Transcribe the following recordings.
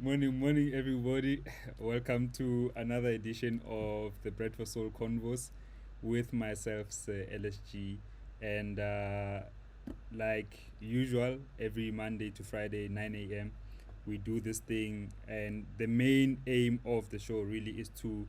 Morning, morning, everybody. Welcome to another edition of the Bread for Soul Convos with myself, Sir LSG. And like usual, every Monday to Friday, 9 a.m., we do this thing. And the main aim of the show really is to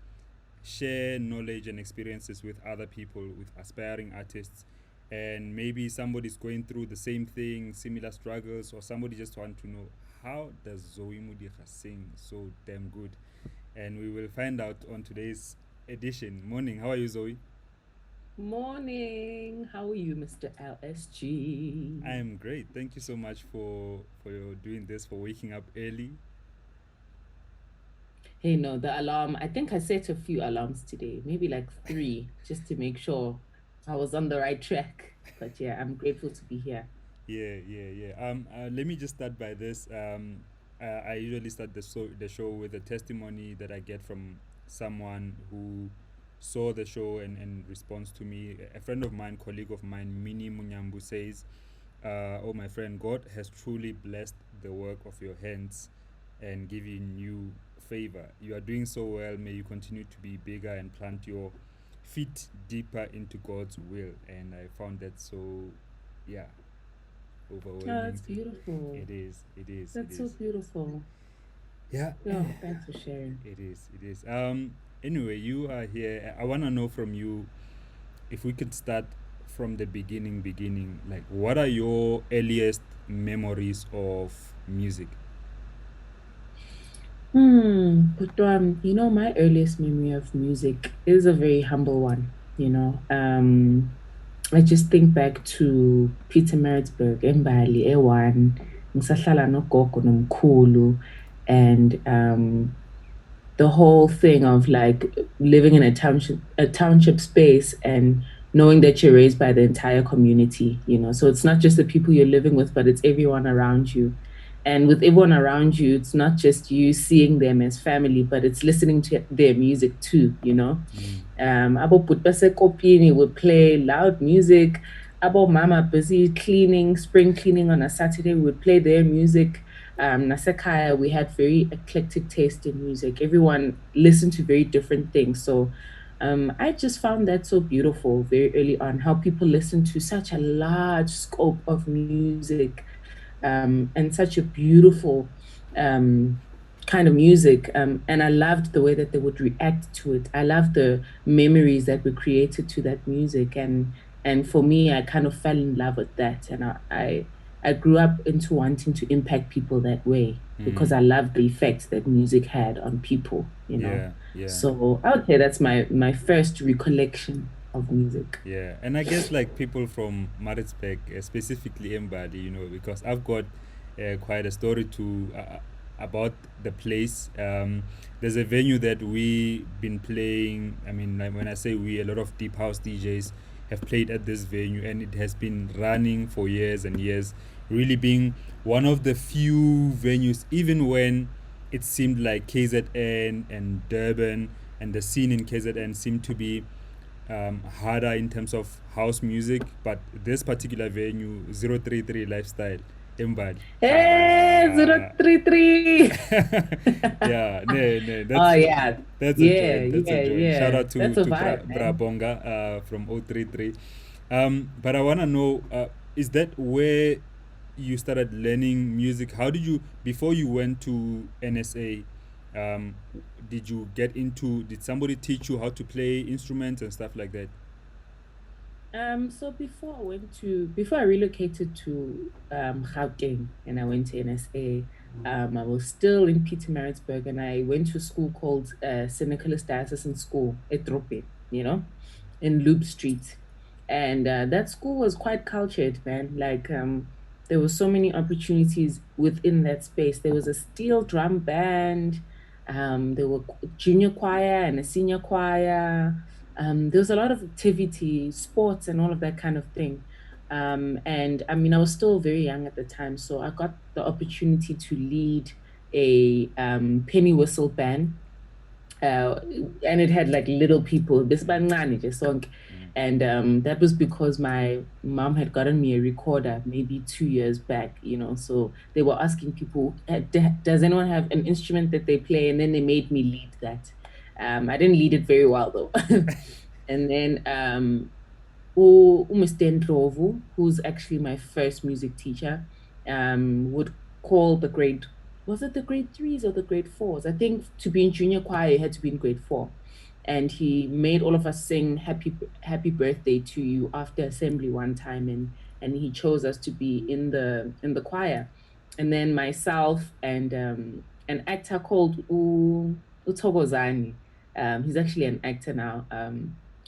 share knowledge and experiences with other people, with aspiring artists. And maybe somebody's going through the same thing, similar struggles, or somebody just want to know how does ZOE MODIGA sing so damn good. And we will find out on today's edition. Morning, how are you, Zoe? Morning. How are you, Mr. LSG? I am great. Thank you so much for your doing this, for waking up early. Hey, no, the alarm. I think I set a few alarms today, maybe like three, just to make sure I was on the right track. But yeah, I'm grateful to be here. Yeah. Let me just start by this. I usually start the show with a testimony that I get from someone who saw the show and responds to me. A friend of mine, colleague of mine, Mini Munyambu, says, "Oh, my friend, God has truly blessed the work of your hands and given you favor. You are doing so well. May you continue to be bigger and plant your feet deeper into God's will." And I found that so, yeah, Oh, overwhelming. that's beautiful. It is. It is. It That's so is. beautiful. Yeah. Yeah, thanks for sharing. It is. It is. Anyway, you are here. I want to know from you if we could start from the beginning. Like, what are your earliest memories of music? But my earliest memory of music is a very humble one. I just think back to Pietermaritzburg, Mbali, Ewan, ngisahlala nogogo nomkhulu, and the whole thing of like living in a township space and knowing that you're raised by the entire community. So it's not just the people you're living with, but it's everyone around you. And with everyone around you, it's not just you seeing them as family, but it's listening to their music too. Mm. Abo Bhuti basekopini would play loud music. Abo Mama busy cleaning, spring cleaning on a Saturday would play their music. Nasekaya, we had very eclectic taste in music. Everyone listened to very different things. So I just found that so beautiful very early on, how people listen to such a large scope of music, and such a beautiful um, kind of music. And I loved the way that they would react to it. I loved the memories that were created to that music. And for me, I kind of fell in love with that. And I grew up into wanting to impact people that way because Mm. I loved the effects that music had on people. Yeah. Yeah. So I would say that's my first recollection of music. Yeah, and I guess like people from Maritzburg, specifically Mbadi, because I've got quite a story to about the place. There's a venue that we been playing. I mean, like when I say we, a lot of deep house DJs have played at this venue, and it has been running for years and years. Really being one of the few venues, even when it seemed like KZN and Durban and the scene in KZN seemed to be harder in terms of house music, but this particular venue, 033 Lifestyle, Embad. Hey, Ah. 033. Yeah, no, Oh yeah. that's a Yeah, joint. That's a yeah, joint. Shout yeah. out That's a to vibe, man. Bonga from 033. But I wanna know, is that where you started learning music? How did you, before you went to NSA, um, did you get into, did somebody teach you how to play instruments and stuff like that? So before I relocated to Gauteng and I went to NSA, I was still in Pietermaritzburg and I went to a school called St. Nicholas Diocesan School, Etrope, in Loop Street. And that school was quite cultured, man. Like there were so many opportunities within that space. There was a steel drum band, there were junior choir and a senior choir. There was a lot of activity, sports, and all of that kind of thing. And I mean, I was still very young at the time, so I got the opportunity to lead a penny whistle band, uh, and it had like little people, this bancane nje sonke. And that was because my mom had gotten me a recorder maybe 2 years back, So they were asking people, does anyone have an instrument that they play? And then they made me lead that. I didn't lead it very well though. And then Mr. Ndlovu, who's actually my first music teacher, would call was it the grade threes or the grade fours? I think to be in junior choir, you had to be in grade four. And he made all of us sing happy birthday to you after assembly one time, and he chose us to be in the choir. And then myself and an actor called Utogozani. He's actually an actor now.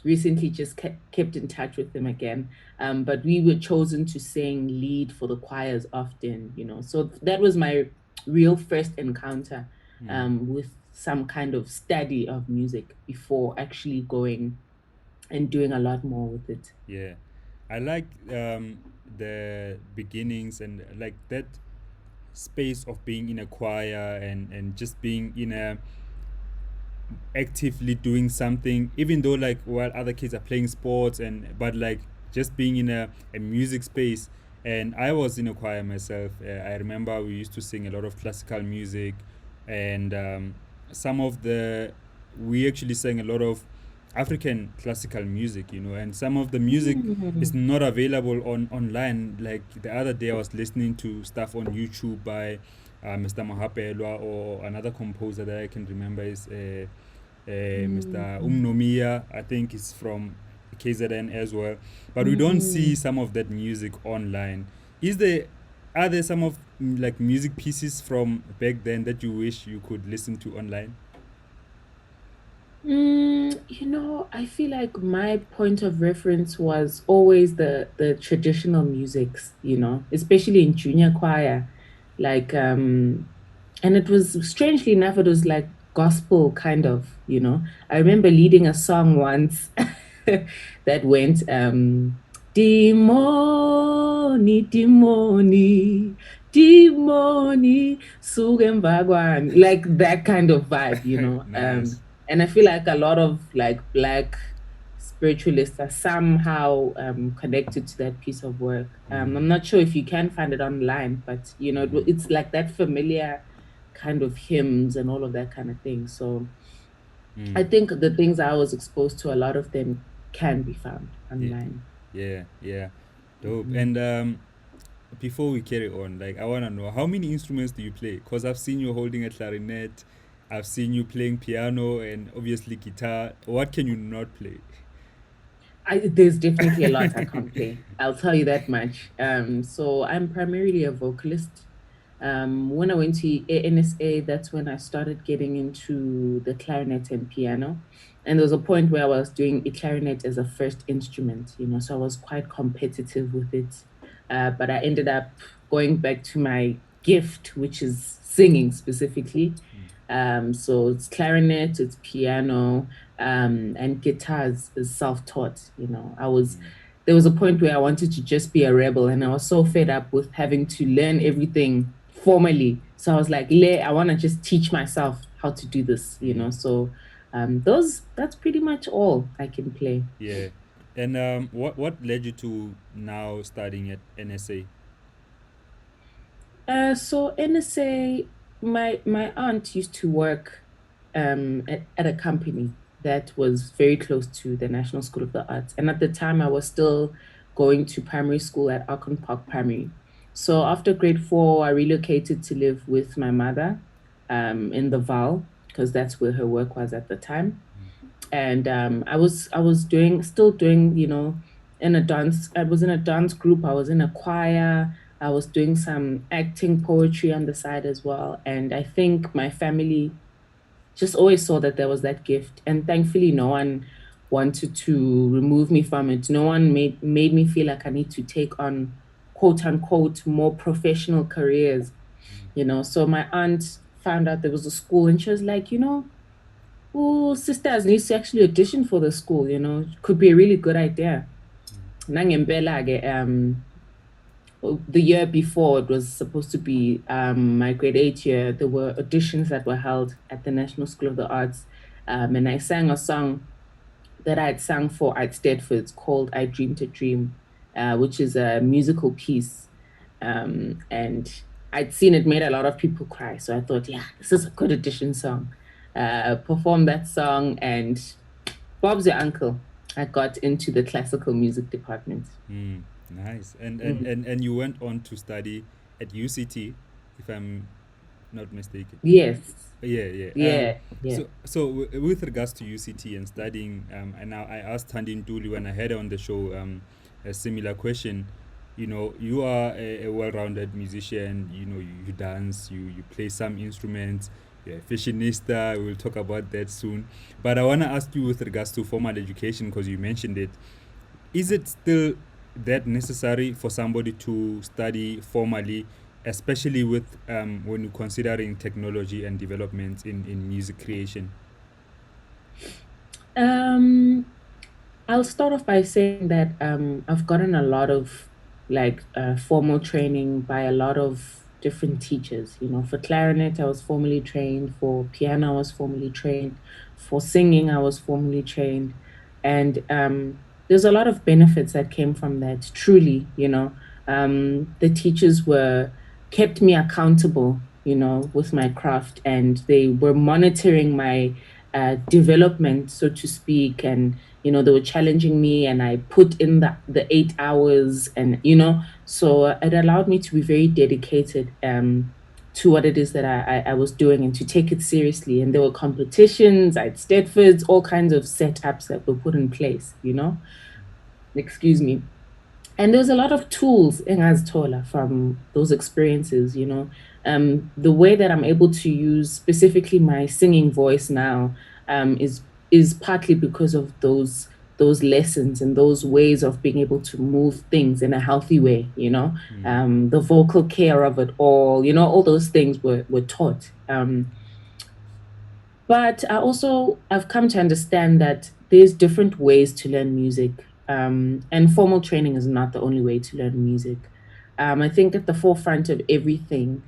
Recently just kept in touch with him again. But we were chosen to sing lead for the choirs often, So that was my real first encounter with some kind of study of music before actually going and doing a lot more with it. Yeah, I like the beginnings and like that space of being in a choir and just being in a actively doing something, even though like while other kids are playing sports and but like just being in a music space. And I was in a choir myself. I remember we used to sing a lot of classical music, and some of the we actually sang a lot of African classical music, and some of the music is Mm. not available on online. Like the other day, I was listening to stuff on YouTube by Mr. Mahapelwa, or another composer that I can remember is Mr. Mm. Umnomiya. I think it's from KZN as well. But we don't see Mm. some of that music online. Is there Are there some of like music pieces from back then that you wish you could listen to online? I feel like my point of reference was always the traditional musics, especially in junior choir. Like and it was strangely enough, it was like gospel kind of. I remember leading a song once that went Dimoni, Dimoni, Dimoni, suke emva kwami, like that kind of vibe. Nice. And I feel like a lot of like Black spiritualists are somehow connected to that piece of work. I'm not sure if you can find it online, but it's like that familiar kind of hymns and all of that kind of thing. So I think the things I was exposed to, a lot of them can be found Yeah, online. yeah, dope. Mhm. And before we carry on, like I wanna know how many instruments do you play? Cause I've seen you holding a clarinet, I've seen you playing piano and obviously guitar. What can you not play? There's definitely a lot I can't play. I'll tell you that much. So I'm primarily a vocalist. When I went to NSA, that's when I started getting into the clarinet and piano. And there was a point where I was doing a clarinet as a first instrument, so I was quite competitive with it. But I ended up going back to my gift, which is singing specifically. So it's clarinet, it's piano, and guitars is self-taught. There was a point where I wanted to just be a rebel, and I was so fed up with having to learn everything formally. So I was like, I want to just teach myself how to do this. So that's pretty much all I can play. Yeah. And what led you to now studying at NSA? So NSA, my aunt used to work at a company that was very close to the National School of the Arts. And at the time, I was still going to primary school at Alcon Park Primary. So after grade four, I relocated to live with my mother in the Val, because that's where her work was at the time. And I was still doing, in a dance. I was in a dance group. I was in a choir. I was doing some acting poetry on the side as well. And I think my family just always saw that there was that gift. And thankfully, no one wanted to remove me from it. No one made me feel like I need to take on quote unquote more professional careers. So my aunt found out there was a school and she was like, oh, sisters needs to actually audition for the school. Could be a really good idea. Nangempela-ke, the year before it was supposed to be my grade eight year, there were auditions that were held at the National School of the Arts. And I sang a song that I'd sung for at Stedford's called I Dreamed a Dream, which is a musical piece. And I'd seen it made a lot of people cry. So I thought, yeah, this is a good audition song. Performed that song, and Bob's your uncle. I got into the classical music department. Mm, nice. Mm. And you went on to study at UCT, if I'm not mistaken. Yes. Yeah, yeah. Yeah. Yeah. With regards to UCT and studying, and now I asked Tandin Duli when I had her on the show a similar question. You know, you are a well-rounded musician. You know, you dance, you play some instruments. You're a fashionista. We'll talk about that soon. But I want to ask you with regards to formal education because you mentioned it. Is it still that necessary for somebody to study formally, especially with when you're considering technology and developments in music creation? Um, I'll start off by saying that I've gotten a lot of formal training by a lot of different teachers. You know, for clarinet, I was formally trained. For piano, I was formally trained. For singing, I was formally trained. And there's a lot of benefits that came from that, truly, you know. The teachers were kept me accountable, you know, with my craft, and they were monitoring my development, so to speak, and you know they were challenging me, and I put in the 8 hours, and you know, so it allowed me to be very dedicated to what it is that I was doing, and to take it seriously. And there were competitions at Stedfords, all kinds of setups that were put in place, you know. Excuse me. And there's a lot of tools in Tola from those experiences, you know. The way that I'm able to use specifically my singing voice now is partly because of those lessons and those ways of being able to move things in a healthy way, you know. Mm, The vocal care of it all, you know, all those things were taught. But I've come to understand that there's different ways to learn music, and formal training is not the only way to learn music. I think at the forefront of everything,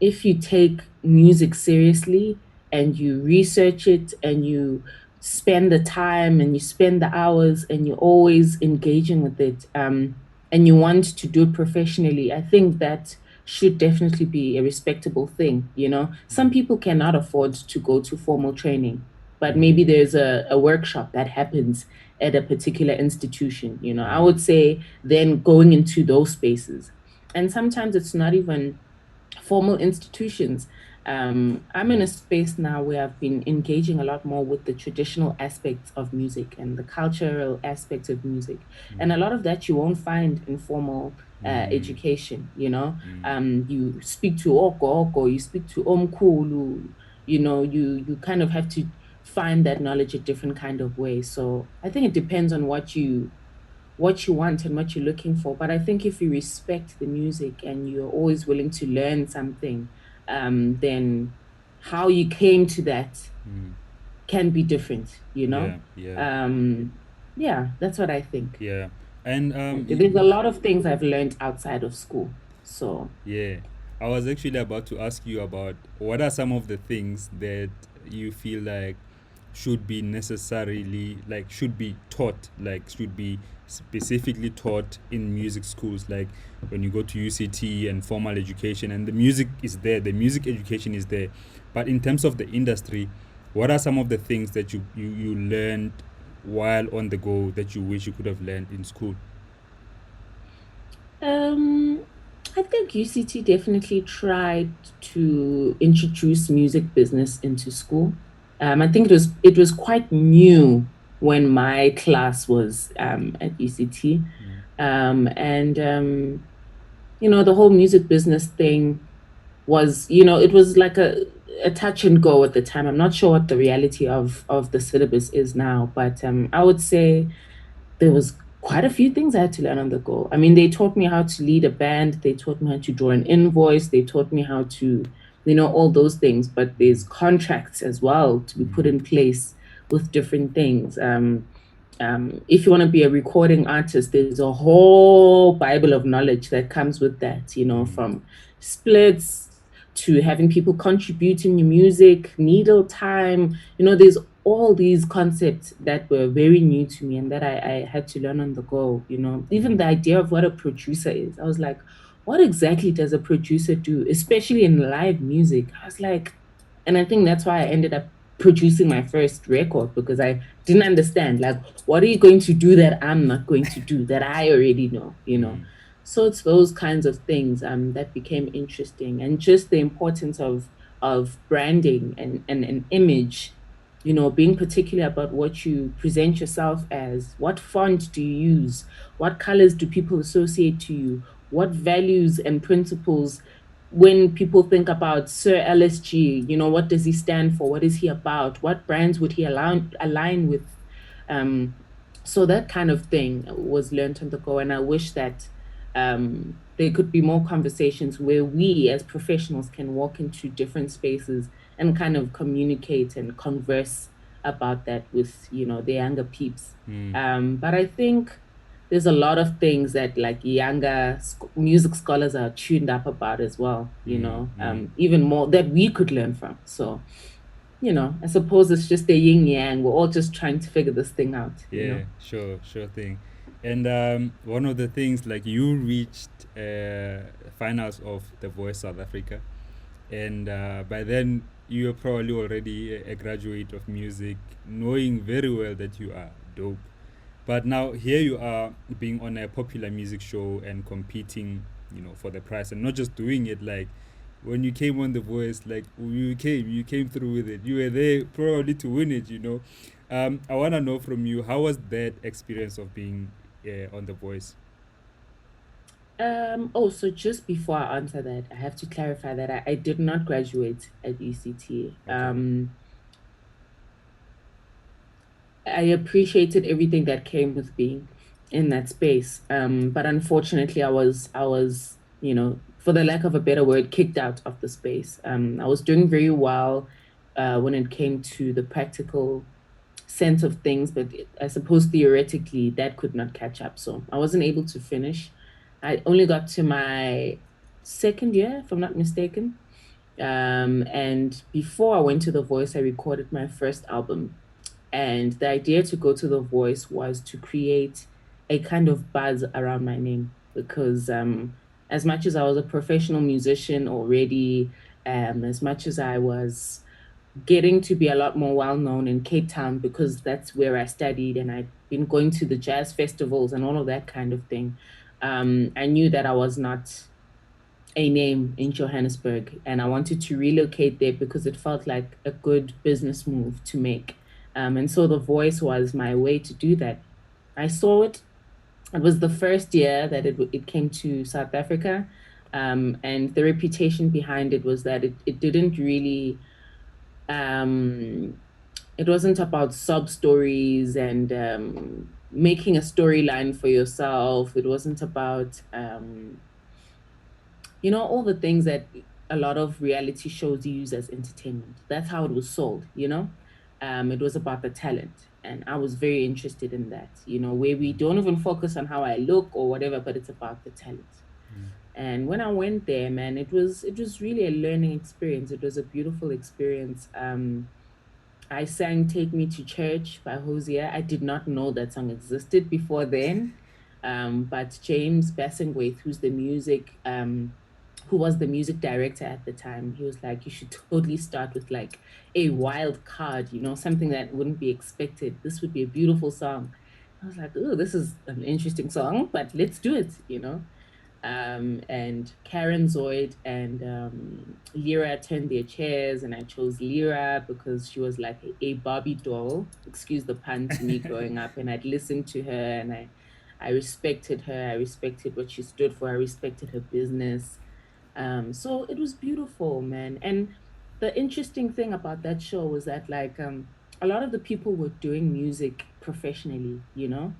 if you take music seriously and you research it and you spend the time and you spend the hours and you're always engaging with it, and you want to do it professionally, I think that should definitely be a respectable thing. You know, some mm, people cannot afford to go to formal training, but mm, maybe there's a workshop that happens at a particular institution. You know, I mm, would say then going into those spaces. And sometimes it's not even formal institutions. I'm in a space now where I've been engaging a lot more with the traditional aspects of music and the cultural aspects of music. And a lot of that you won't find in formal mm, education, you know. mm, You speak to Oko, you speak to Omkulu, you know, you kind of have to find that knowledge a different kind of way. So I think it depends on what you want and what you're looking for. But I think if you respect the music and you're always willing to learn something, then how you came to that mm. can be different, you know? Yeah, yeah, Yeah, that's what I think. yeah. And There's a lot of things I've learned outside of school. So, yeah, I was actually about to ask you about what are some of the things that you feel like should be necessarily like should be taught, like should be specifically taught in music schools, like when you go to UCT and formal education and the music is there, the music education is there. But in terms of the industry, what are some of the things that you learned while on the go that you wish you could have learned in school? um, I think UCT definitely tried to introduce music business into school. I think it was quite new when my class was at UCT, Mm, and you know the whole music business thing was, you know, it was like a touch and go at the time. I'm not sure what the reality of the syllabus is now, but I would say there was quite a few things I had to learn on the go. I mean, they taught me how to lead a band, they taught me how to draw an invoice, they taught me how to, you know, all those things. But there's contracts as well to be put mm, in place with different things. If you want to be a recording artist, there's a whole Bible of knowledge that comes with that, you know, mm, from splits to having people contributing your music, needle time, you know, there's all these concepts that were very new to me and that I had to learn on the go, you know. Even the idea of what a producer is. I was like, what exactly does a producer do, especially in live music? I was like, and I think that's why I ended up producing my first record because I didn't understand, like, what are you going to do that I'm not going to do that I already know, you know? So it's those kinds of things that became interesting, and just the importance of branding and an image, you know, being particular about what you present yourself as. What font do you use? What colors do people associate to you? What values and principles, when people think about Sir LSG, you know, what does he stand for? What is he about? What brands would he align with? Um, so that kind of thing was learned on the go. And I wish that there could be more conversations where we as professionals can walk into different spaces and kind of communicate and converse about that with, you know, the younger peeps. But I think there's a lot of things that like younger music scholars are tuned up about as well, you know, even more that we could learn from. So, you know, I suppose it's just a yin yang. We're all just trying to figure this thing out, you Yeah, know. sure thing. And one of the things, like, you reached finals of The Voice South Africa, and by then you were probably already a graduate of music, knowing very well that you are dope. But now here you are being on a popular music show and competing, you know, for the prize, and not just doing it like when you came on The Voice, like you came through with it. You were there probably to win it, you know. I want to know from you, how was that experience of being on The Voice? Oh, so just before I answer that, I have to clarify that I did not graduate at UCT. Okay. I appreciated everything that came with being in that space. But unfortunately, I was, you know, for the lack of a better word, kicked out of the space. I was doing very well when it came to the practical sense of things, but I suppose theoretically that could not catch up. So I wasn't able to finish. I only got to my second year, if I'm not mistaken. And before I went to The Voice, I recorded my first album. And the idea to go to The Voice was to create a kind of buzz around my name because as much as I was a professional musician already, as much as I was getting to be a lot more well known in Cape Town because that's where I studied and I'd been going to the jazz festivals and all of that kind of thing, I knew that I was not a name in Johannesburg, and I wanted to relocate there because it felt like a good business move to make. And so The Voice was my way to do that. I saw it. It was the first year that it came to South Africa, and the reputation behind it was that it didn't really. It wasn't about sub stories and making a storyline for yourself. It wasn't about you know, all the things that a lot of reality shows use as entertainment. That's how it was sold, you know? It was about the talent. And I was very interested in that, you know, where we don't even focus on how I look or whatever, but it's about the talent. And when I went there, man, it was really a learning experience. It was a beautiful experience. I sang Take Me to Church by Hosea. I did not know that song existed before then. But James Bassingwaith, who was the music director at the time, he was like, you should totally start with like a wild card, you know, something that wouldn't be expected. This would be a beautiful song. I was like, oh, this is an interesting song, but let's do it, you know. And Karen Zoid and Lyra turned their chairs, and I chose Lyra because she was like a Barbie doll, excuse the pun, to me growing up, and I'd listened to her, and I respected her. I respected what she stood for. I respected her business. So it was beautiful, man. And the interesting thing about that show was that like a lot of the people were doing music professionally, you know.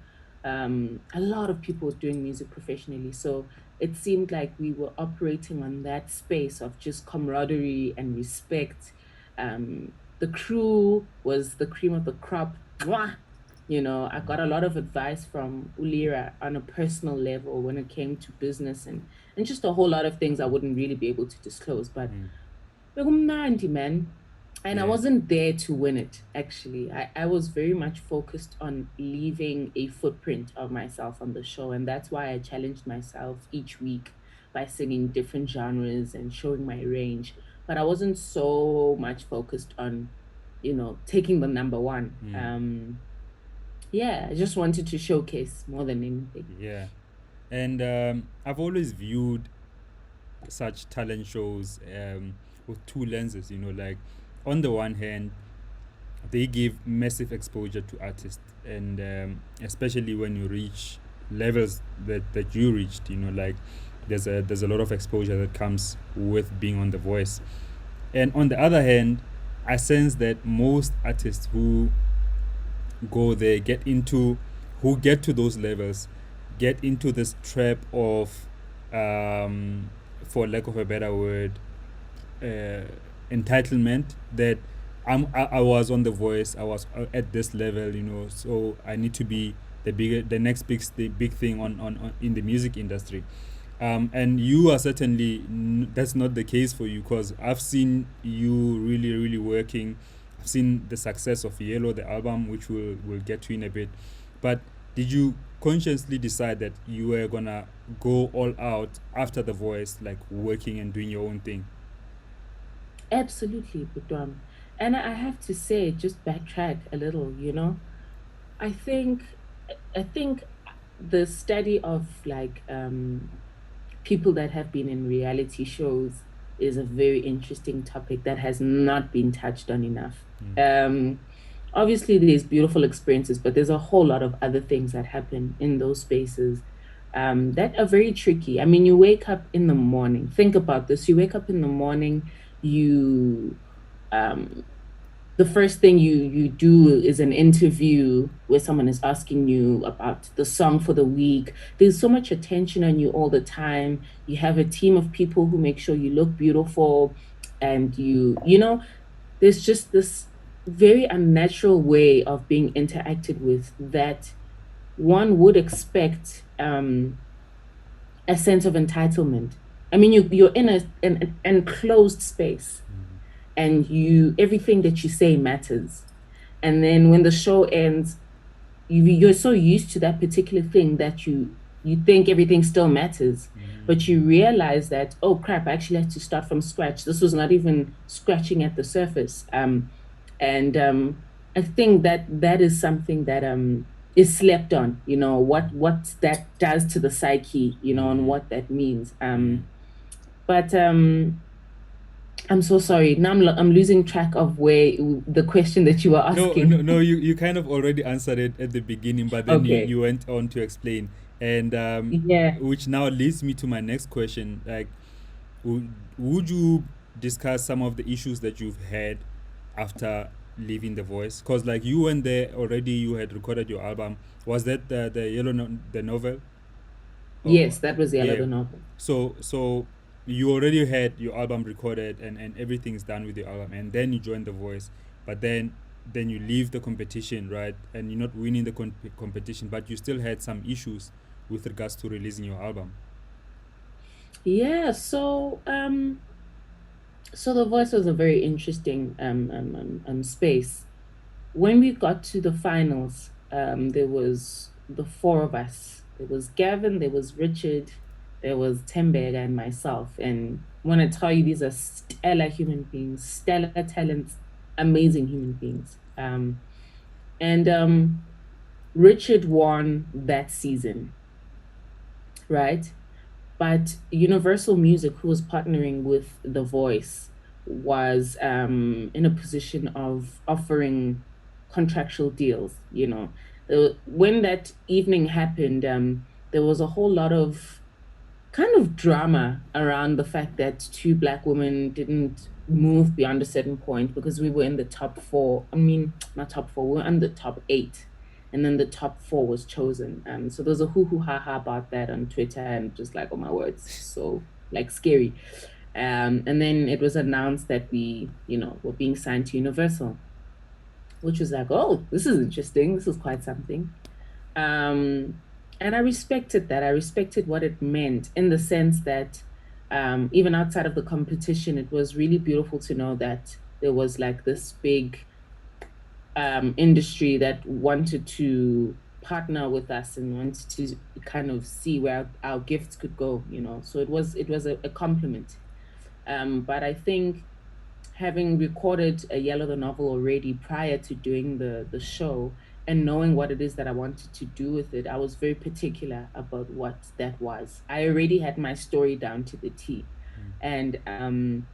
A lot of people were doing music professionally. So it seemed like we were operating on that space of just camaraderie and respect. The crew was the cream of the crop. Mwah! You know, I got a lot of advice from Ulira on a personal level when it came to business and just a whole lot of things I wouldn't really be able to disclose. But bekumnandi, man. And I Yeah. wasn't there to win it, actually. I was very much focused on leaving a footprint of myself on the show. And that's why I challenged myself each week by singing different genres and showing my range. But I wasn't so much focused on, taking the number one. Mm. Yeah, I just wanted to showcase more than anything. Yeah. And I've always viewed such talent shows with two lenses, like on the one hand, they give massive exposure to artists, and especially when you reach levels that you reached, like there's a lot of exposure that comes with being on The Voice. And on the other hand, I sense that most artists who go there who get to those levels, get into this trap of, um, for lack of a better word, uh, entitlement, that I was on The Voice, I was at this level, so I need to be the next big thing on in the music industry. And you are certainly that's not the case for you, because I've seen you really really working. I've seen the success of Yellow, the album, which we'll get to in a bit. But did you consciously decide that you were gonna go all out after The Voice, like working and doing your own thing? Absolutely, Budwam. And I have to say, just backtrack a little. I think I think the study of like people that have been in reality shows is a very interesting topic that has not been touched on enough. Mm. Obviously, there's beautiful experiences, but there's a whole lot of other things that happen in those spaces that are very tricky. I mean, you wake up in the morning, think about this. You wake up in the morning, you um, the first thing you do is an interview where someone is asking you about the song for the week. There's so much attention on you all the time. You have a team of people who make sure you look beautiful, and there's just this very unnatural way of being interacted with that one would expect a sense of entitlement. I mean, you're in an enclosed space, and everything that you say matters. And then when the show ends, you're so used to that particular thing that you think everything still matters, but you realize that, oh crap, I actually had to start from scratch. This was not even scratching at the surface. And I think that that is something that is slept on, what that does to the psyche, and what that means. But I'm so sorry. Now I'm losing track of where the question that you were No, no, asking. no. You kind of already answered it at the beginning, but then you, Okay. you went on to explain, and Yeah. which now leads me to my next question. Like, would you discuss some of the issues that you've had after leaving The Voice? Because like you went there already, you had recorded your album. Was that the the novel? Oh, Yes, that was Yellow yeah. the novel. So you already had your album recorded, and everything's done with your album, and then you join The Voice, but then you leave the competition, right? And you're not winning the competition, but you still had some issues with regards to releasing your album. Yeah, so the voice was a very interesting space. When we got to the finals, there was the four of us. There was Gavin, there was Richard, there was Temberg, and myself. And I want to tell you, these are stellar human beings, stellar talents, amazing human beings. And Richard won that season, right? But Universal Music, who was partnering with The Voice, was in a position of offering contractual deals. When that evening happened, there was a whole lot of kind of drama around the fact that two Black women didn't move beyond a certain point because we were in the top four. I mean, not top four, we were in the top eight. And then the top four was chosen. So there was a hoo hoo ha ha about that on Twitter, and just like, oh my words, so like scary. And then it was announced that were being signed to Universal, which was like, oh, this is interesting. This is quite something. Um, and I respected that. I respected what it meant in the sense that even outside of the competition, it was really beautiful to know that. there was like this big industry that wanted to partner with us and wanted to kind of see where our gifts could go, you know. So it was a compliment. But I think having recorded a Yellow the novel already prior to doing the show and knowing what it is that I wanted to do with it, I was very particular about what that was. I already had my story down to the T. And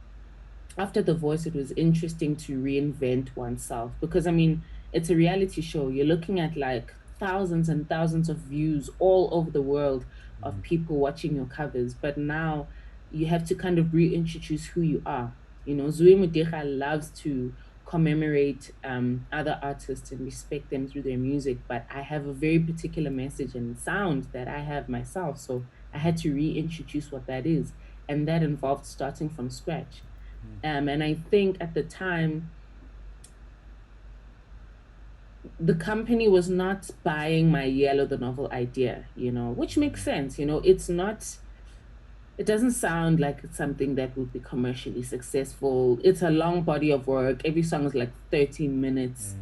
after The Voice, it was interesting to reinvent oneself because I mean, it's a reality show. You're looking at like thousands and thousands of views all over the world of people watching your covers. But now you have to kind of reintroduce who you are. You know, ZOE MODIGA loves to commemorate other artists and respect them through their music, but I have a very particular message and sound that I have myself. So I had to reintroduce what that is. And that involved starting from scratch. And I think at the time, the company was not buying my Yellow the novel idea, you know, which makes sense. You know, it doesn't sound like it's something that would be commercially successful. It's a long body of work. Every song is like 13 minutes.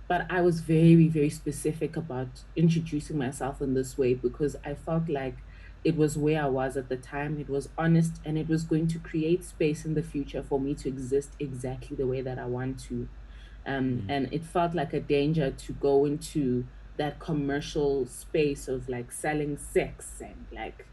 But I was very, very specific about introducing myself in this way because I felt like it was where I was at the time. It was honest and it was going to create space in the future for me to exist exactly the way that I want to. And it felt like a danger to go into that commercial space of like selling sex and like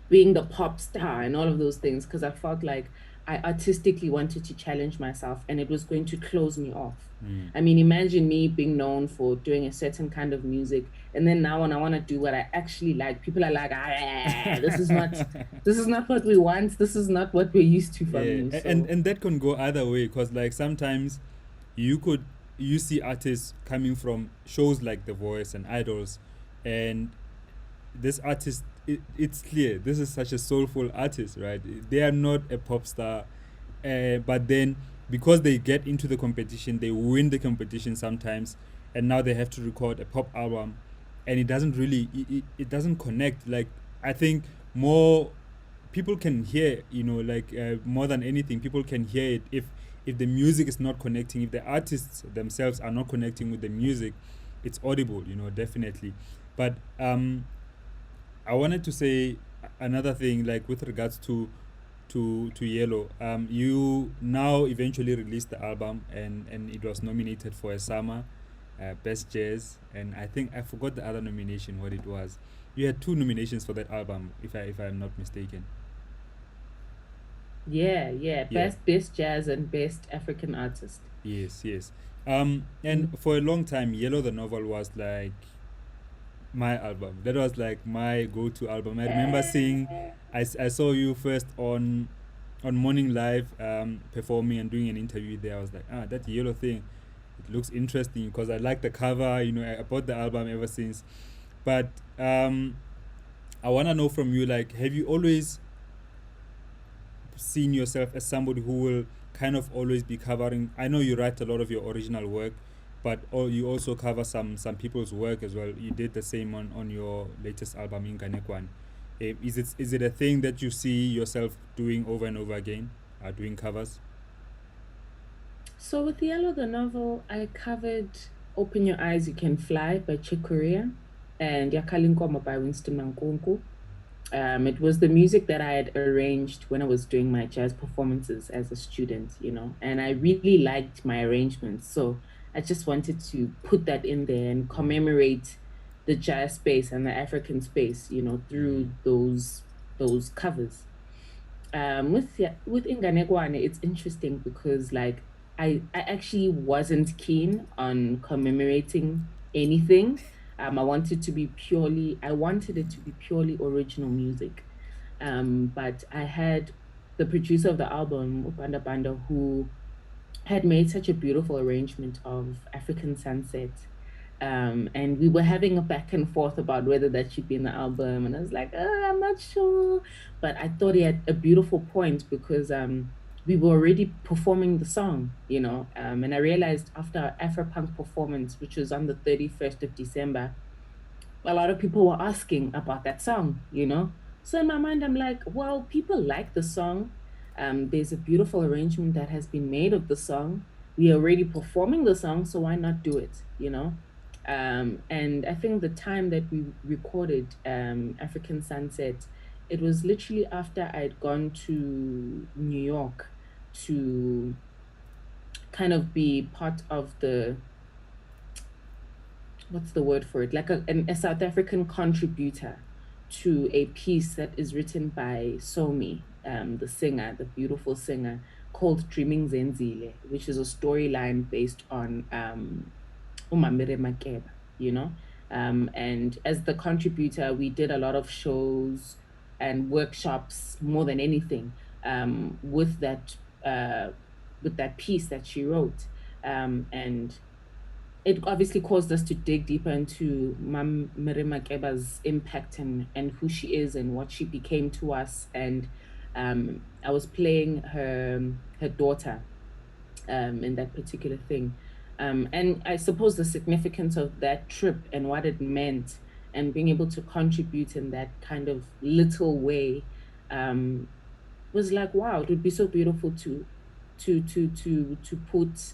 being the pop star and all of those things because I felt like I artistically wanted to challenge myself and it was going to close me off. I mean, imagine me being known for doing a certain kind of music, and then now when I want to do what I actually like, people are like, ah, this is not what we want. This is not what we're used to from Yeah, you. and So that can go either way because like sometimes you could you see artists coming from shows like The Voice and Idols, and this artist it's clear this is such a soulful artist, right? They are not a pop star, but then because they get into the competition, they win the competition sometimes, and now they have to record a pop album, and it doesn't really it doesn't connect. Like I think more people can hear, you know, like more than anything, people can hear it if the music is not connecting, if the artists themselves are not connecting with the music, it's audible, you know, definitely. But I wanted to say another thing, like with regards to Yellow. You now eventually released the album, and it was nominated for a summer best jazz, and I think I forgot the other nomination what it was. You had two nominations for that album, if I'm not mistaken. yeah, yeah, Yeah. best jazz and best African artist. Yes. Yes. And Mm. for a long time, Yellow the novel was like my album. That was like my go-to album. I remember seeing, I saw you first on Morning Live, performing and doing an interview there. I was like, ah, that yellow thing, it looks interesting because I like the cover. You know, I bought the album ever since. But I wanna know from you, like, have you always seen yourself as somebody who will kind of always be covering? I know you write a lot of your original work, but you also cover some people's work as well. You did the same on your latest album, Inganekwan. Is it a thing that you see yourself doing over and over again, doing covers? So with Yellow the novel, I covered Open Your Eyes, You Can Fly by Chick Corea and Yakalinkoma by Winston Mankunku. It was the music that I had arranged when I was doing my jazz performances as a student, you know, and I really liked my arrangements. So I just wanted to put that in there and commemorate the jazz space and the African space, you know, through those covers. With Inganekwane, it's interesting because like I actually wasn't keen on commemorating anything. I wanted it to be purely original music. But I had the producer of the album, Upanda Banda, who had made such a beautiful arrangement of African Sunset. And we were having a back and forth about whether that should be in the album. And I was like, I'm not sure. But I thought he had a beautiful point because we were already performing the song, you know. And I realized after our Afropunk performance, which was on the 31st of December, a lot of people were asking about that song, you know. So in my mind, I'm like, well, people like the song. There's a beautiful arrangement that has been made of the song. We are already performing the song, so why not do it, you know? And I think the time that we recorded African Sunset, it was literally after I'd gone to New York to kind of be part of the, what's the word for it? Like a South African contributor to a piece that is written by Somi, the singer, the beautiful singer, called Dreaming Zenzile, which is a storyline based on Umamire Makeba, you know? And as the contributor, we did a lot of shows and workshops more than anything uh, with that piece that she wrote. And it obviously caused us to dig deeper into Mam Mirima Keba's impact and who she is and what she became to us. And I was playing her daughter in that particular thing. And I suppose the significance of that trip and what it meant and being able to contribute in that kind of little way um, was like, wow, it would be so beautiful to put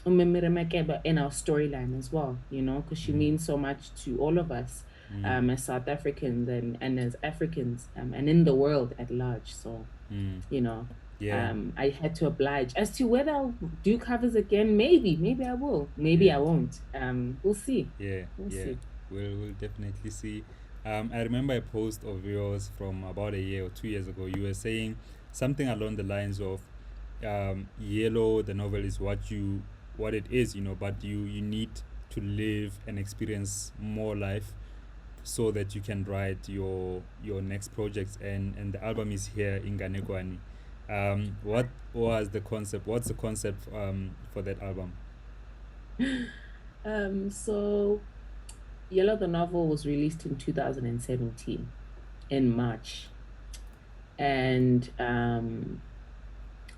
Umemere Makeba in our storyline as well, you know, because she Mm, means so much to all of us mm, as South Africans and as Africans and in the world at large. So, mm. you know, Yeah, I had to oblige. As to whether I'll do covers again, maybe I will, maybe yeah. I won't. We'll see. Yeah, We'll yeah, see. we'll definitely see. I remember a post of yours from about a year or 2 years ago. You were saying something along the lines of, yellow. The novel is what it is, but you need to live and experience more life so that you can write your next projects. And the album is here in Ganekwani. What was the concept? What's the concept for that album? So Yellow the novel was released in 2017 in March, and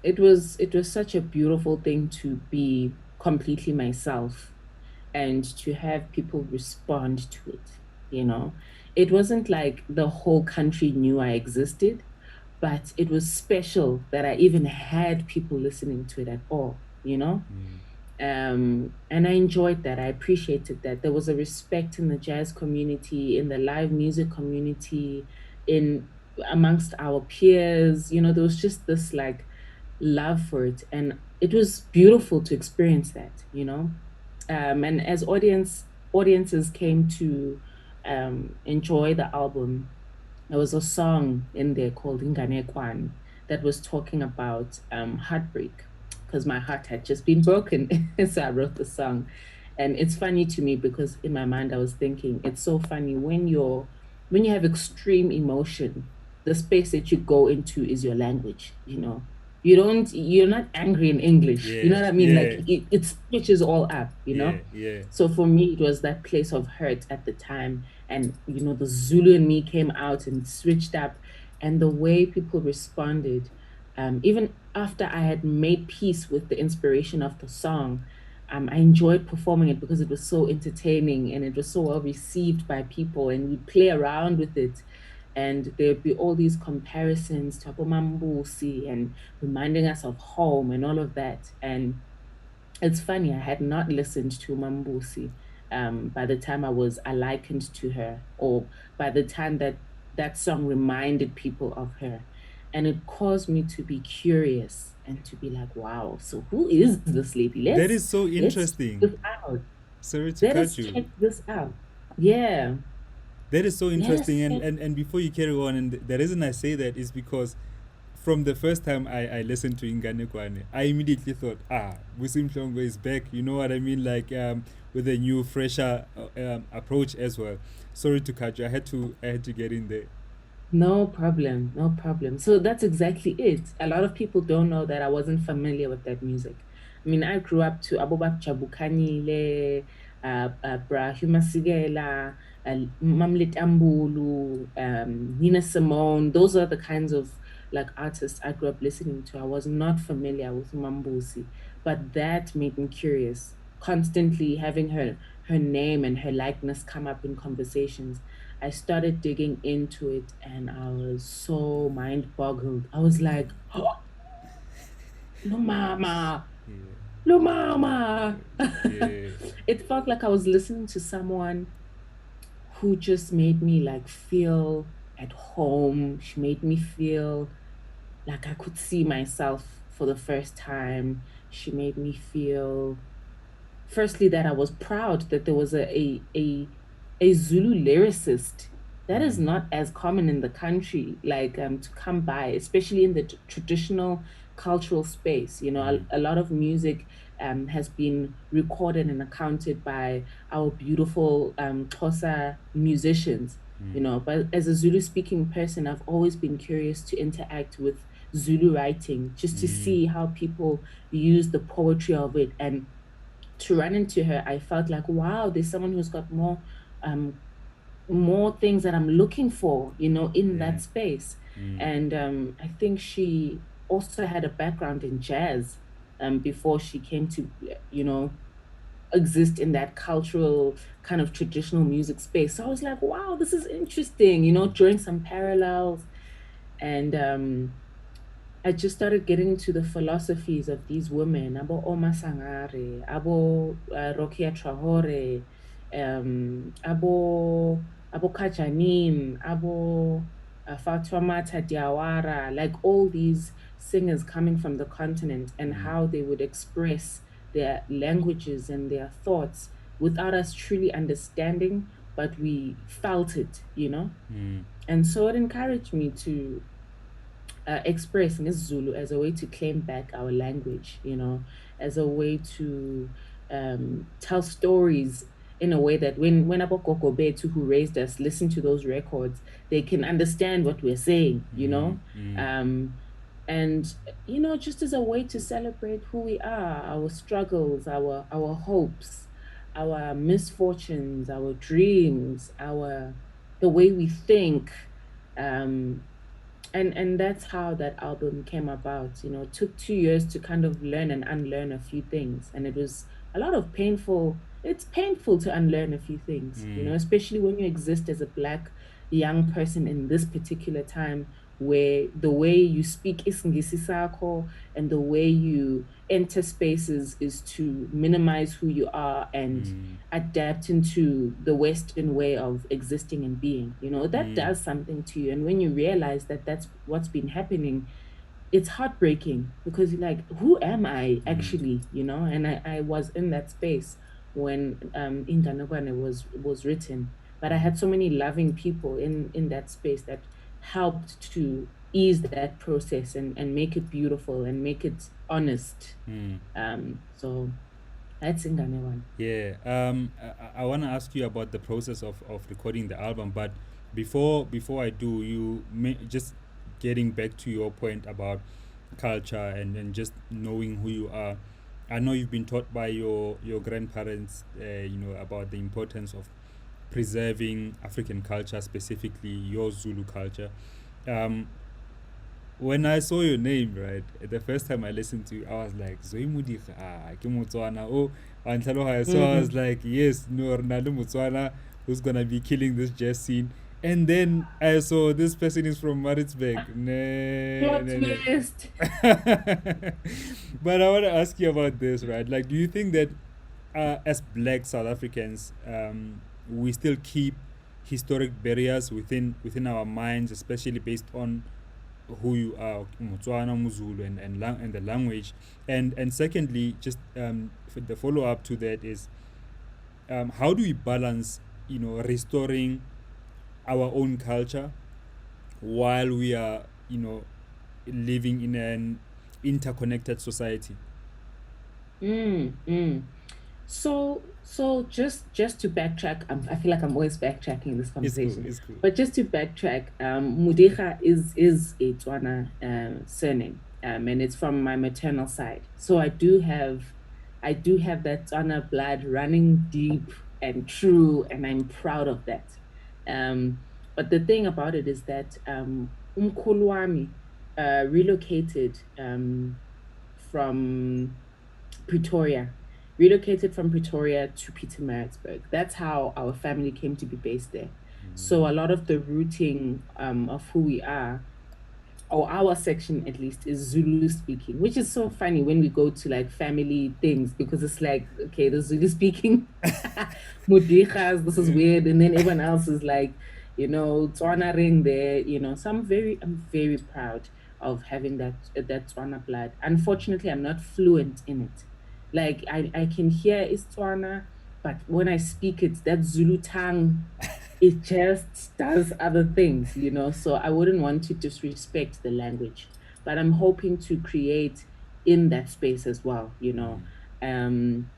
it was such a beautiful thing to be completely myself and to have people respond to it. You know, it wasn't like the whole country knew I existed, but it was special that I even had people listening to it at all. You know, Mm, and I enjoyed that. I appreciated that. There was a respect in the jazz community, in the live music community, in amongst our peers. You know, there was just this like love for it. And it was beautiful to experience that, you know. And as audiences came to enjoy the album, there was a song in there called Inganekwan that was talking about heartbreak because my heart had just been broken. So I wrote the song. And it's funny to me because in my mind I was thinking, it's so funny when you have extreme emotion, the space that you go into is your language, you know. You're not angry in English. You know yeah, what I mean? Like yeah, it switches all up, you yeah, know? yeah. So for me, it was that place of hurt at the time. And, you know, the Zulu in me came out and switched up. And the way people responded, even after I had made peace with the inspiration of the song, I enjoyed performing it because it was so entertaining and it was so well received by people. And we'd play around with it. And there'd be all these comparisons to Abomambusi and reminding us of home and all of that. And it's funny, I had not listened to Mambusi by the time I likened to her, or by the time that that song reminded people of her. And it caused me to be curious and to be like, wow, so who is this lady? That is so Let's check interesting. this out. Sorry to Let cut us you. check this out. Yeah, That is so let us interesting. And, check. and, and before you carry on, and the reason I say that is because from the first time I listened to Ingane Kwane, I immediately thought, Busim Shongo is back. You know what I mean? Like, with a new, fresher approach as well. Sorry to cut you. I had to get in there. No problem, no problem. So that's exactly it. A lot of people don't know that I wasn't familiar with that music. I mean, I grew up to Abobak Chabukanile, Brahima Sigela, Mamlit Ambulu, Nina Simone. Those are the kinds of like artists I grew up listening to. I was not familiar with Mambusi, but that made me curious. Constantly having her name and her likeness come up in conversations. I started digging into it and I was so mind boggled. I was like, oh, Lumama, Yeah. Lumama. Yeah. It felt like I was listening to someone who just made me like feel at home. She made me feel like I could see myself for the first time. She made me feel, firstly, that I was proud that there was a Zulu lyricist. That is Mm. not as common in the country, like to come by, especially in the traditional cultural space. You know, Mm. a lot of music has been recorded and accounted by our beautiful Xhosa musicians. Mm. You know, but as a Zulu speaking person, I've always been curious to interact with Zulu writing, just to Mm. see how people use the poetry of it. And to run into her, I felt like, wow, there's someone who's got um more things that I'm looking for, you know, in Yeah. that space. Mm. And I think she also had a background in jazz before she came to, you know, exist in that cultural kind of traditional music space. So I was like, wow, this is interesting, you know, drawing some parallels. And I just started getting into the philosophies of these women, Abo Oma Sangare, Abo Rokia Traore, Abo Kajanin, Abo Fatoumata Diawara, like all these singers coming from the continent and Mm. how they would express their languages and their thoughts without us truly understanding, but we felt it, you know? Mm. And so it encouraged me to express Zulu as a way to claim back our language, you know, as a way to tell stories in a way that when Abokoko Betu, who raised us, listen to those records, they can understand what we're saying, you Mm. know. Mm. Um, and you know, just as a way to celebrate who we are, our struggles, our hopes, our misfortunes, our dreams, our the way we think. Um, and that's how that album came about. You know, it took 2 years to kind of learn and unlearn a few things, and it was a lot of painful, it's painful to unlearn a few things, you Mm. know, especially when you exist as a Black young person in this particular time, where the way you speak isingisi sakho and the way you enter spaces is to minimize who you are and Mm. adapt into the Western way of existing and being. You know, that Mm. does something to you. And when you realize that that's what's been happening, it's heartbreaking because you're like, who am I Mm. actually? You know, and I was in that space when Inganogwane was written. But I Mm. had so many loving people in that space that helped to ease that process and make it beautiful and make it honest. Mm. So that's Inganogwane. Yeah. I want to ask you about the process of recording the album, but before I do, just getting back to your point about culture and just knowing who you are. I know you've been taught by your grandparents, about the importance of preserving African culture, specifically your Zulu culture. Um, when I saw your name, right, the first time I listened to you, I was like, ZOE MODIGA, ke Motswana. Oh, so I was Mm. like, yes, no, Ronaldo Motswana, who's gonna be killing this jazz scene. And then I saw this person is from Maritzburg. Nah, Plot nah, nah. twist. But I want to ask you about this, right? Like, do you think that as Black South Africans, we still keep historic barriers within our minds, especially based on who you are, Motswana, Muzulu, and the language, and secondly, just the follow up to that is, how do we balance, restoring our own culture while we are, living in an interconnected society? Mm. So just to backtrack, I feel like I'm always backtracking in this It's cool. conversation. It's cool. But just to backtrack, Mudeja is a Tswana surname, and it's from my maternal side. So I do have that Tswana blood running deep and true, and I'm proud of that. But the thing about it is that Umkhulu wami relocated from Pretoria, relocated from Pretoria to Pietermaritzburg. That's how our family came to be based there. So a lot of the rooting of who we are, or our section at least, is Zulu speaking, which is so funny when we go to like family things, because it's like, okay, the Zulu speaking Modigas, this is weird, and then everyone else is like, Tswana ring there, So I'm very proud of having that Tswana blood. Unfortunately, I'm not fluent in it. Like I can hear it's Tswana, but when I speak it, that Zulu tongue, it just does other things. So I wouldn't want to disrespect the language, but I'm hoping to create in that space as well. Um,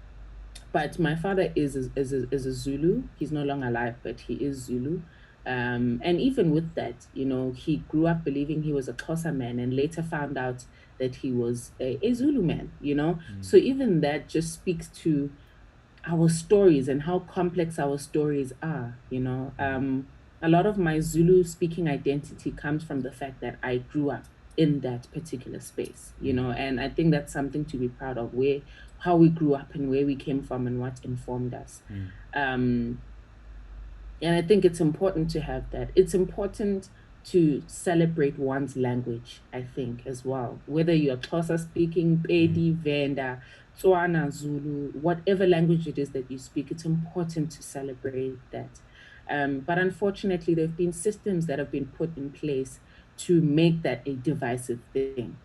but my father is a Zulu. He's no longer alive, but he is Zulu. And even with that, he grew up believing he was a Xhosa man, and later found out that he was a Zulu man. So even that just speaks to our stories and how complex our stories are. A lot of my Zulu speaking identity comes from the fact that I grew up in that particular space, and I think that's something to be proud of, where how we grew up and where we came from and what informed us. Um, and I think it's important to have that. It's important to celebrate one's language, I think, as well. Whether you're Xhosa speaking, Pedi, Venda, Tswana, Zulu, whatever language it is that you speak, it's important to celebrate that. But unfortunately, there have been systems that have been put in place to make that a divisive thing.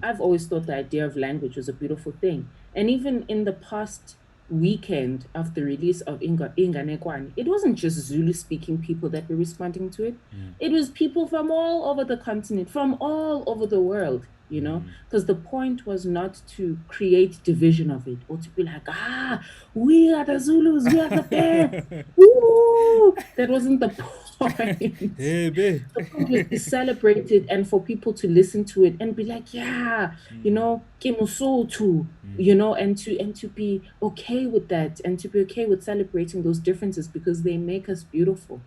I've always thought the idea of language was a beautiful thing. And even in the past weekend of the release of Inganekwane, it wasn't just Zulu speaking people that were responding to it. It was people from all over the continent, from all over the world, because the point was not to create division of it, or to be like, we are the Zulus, we are the best. Woo! That wasn't the point. Hey, babe. The point was to celebrate it and for people to listen to it and be like, yeah, Kemuso too, and to be okay with that, and to be okay with celebrating those differences, because they make us beautiful.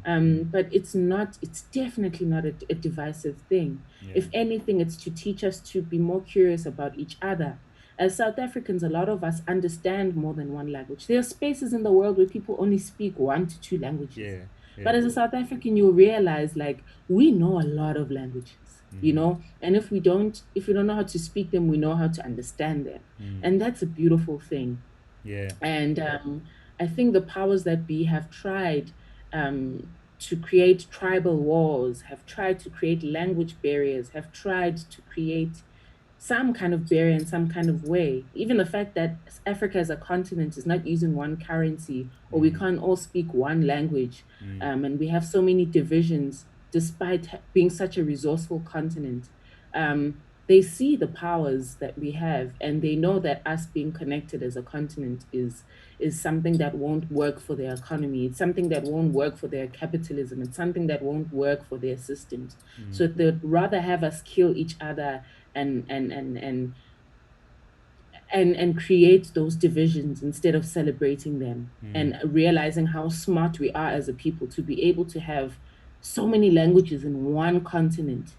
But it's definitely not a divisive thing. Yeah. If anything, it's to teach us to be more curious about each other. As South Africans, a lot of us understand more than one language. There are spaces in the world where people only speak 1 to 2 languages. Yeah. But Yeah. as a South African, you realize like we know a lot of languages, and if we don't know how to speak them, we know how to understand them. And that's a beautiful thing. Yeah. And I think the powers that be have tried to create tribal wars, have tried to create language barriers, have tried to create some kind of barrier in some kind of way. Even the fact that Africa as a continent is not using one currency, or we can't all speak one language, and we have so many divisions despite being such a resourceful continent. They see the powers that we have, and they know that us being connected as a continent is something that won't work for their economy. It's something that won't work for their capitalism. It's something that won't work for their systems. So they'd rather have us kill each other and and and and and create those divisions instead of celebrating them, and realizing how smart we are as a people to be able to have so many languages in one continent.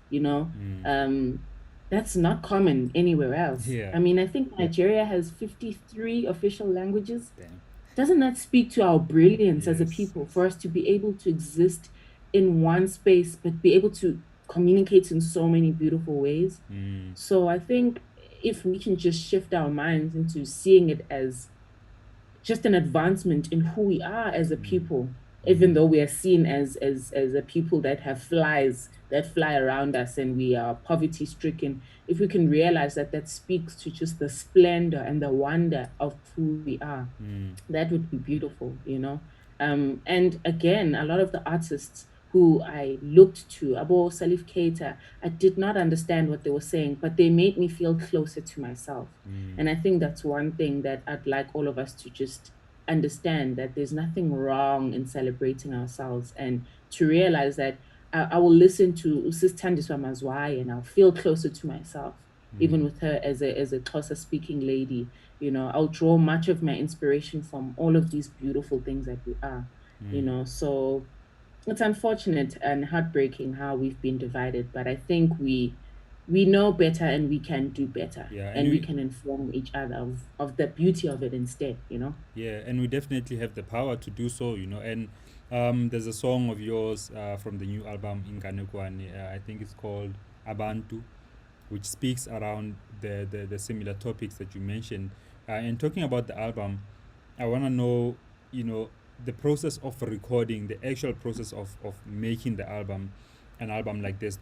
That's not common anywhere else. Yeah. I mean, I think Nigeria has 53 official languages. Damn. Doesn't that speak to our brilliance as a Yes. people, Yes. for us to be able to exist in one space but be able to communicate in so many beautiful ways? So I think if we can just shift our minds into seeing it as just an advancement in who we are as a people, even though we are seen as a people that have flies that fly around us and we are poverty stricken. If we can realize that that speaks to just the splendor and the wonder of who we are, that would be beautiful. And again, a lot of the artists who I looked to, Abo Salif Keita, I did not understand what they were saying, but they made me feel closer to myself. And I think that's one thing that I'd like all of us to just understand, that there's nothing wrong in celebrating ourselves, and to realize that I will listen to Usis Tandiswa Mazwai and I'll feel closer to myself, even with her as a Xhosa speaking lady. I'll draw much of my inspiration from all of these beautiful things that we are. So it's unfortunate and heartbreaking how we've been divided, but I think we know better and we can do better Yeah, and and we we can inform each other of the beauty of it instead, you know. yeah, and we definitely have the power to do so, And there's a song of yours from the new album Inganekwane. I think it's called Abantu, which speaks around the similar topics that you mentioned. And talking about the album, I want to know, you know, the process of recording, the actual process of making an album like this.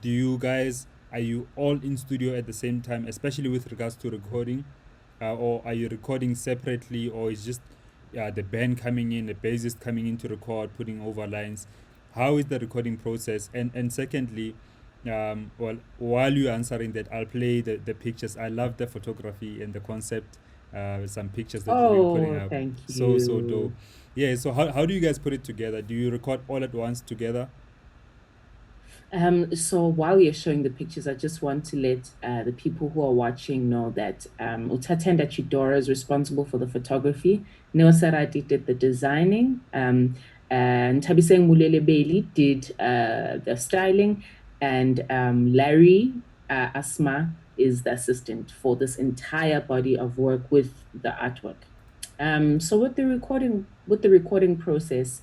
Are you all in studio at the same time, especially with regards to recording? Or are you recording separately, or is just the band coming in, the bassist coming in to record, putting over lines? How is the recording process? And secondly, well, while you're answering that, I'll play the pictures. I love the photography and the concept. Some pictures that you've been putting Oh, up. thank So dope. you. Yeah, so how do you guys put it together? Do you record all at once together? So while you're showing the pictures, I just want to let the people who are watching know that Utatenda Chidora is responsible for the photography. Neo Sarati did the designing. And Tabiseng Mulele Bailey did the styling. And Larry Asma is the assistant for this entire body of work with the artwork. So with the recording process,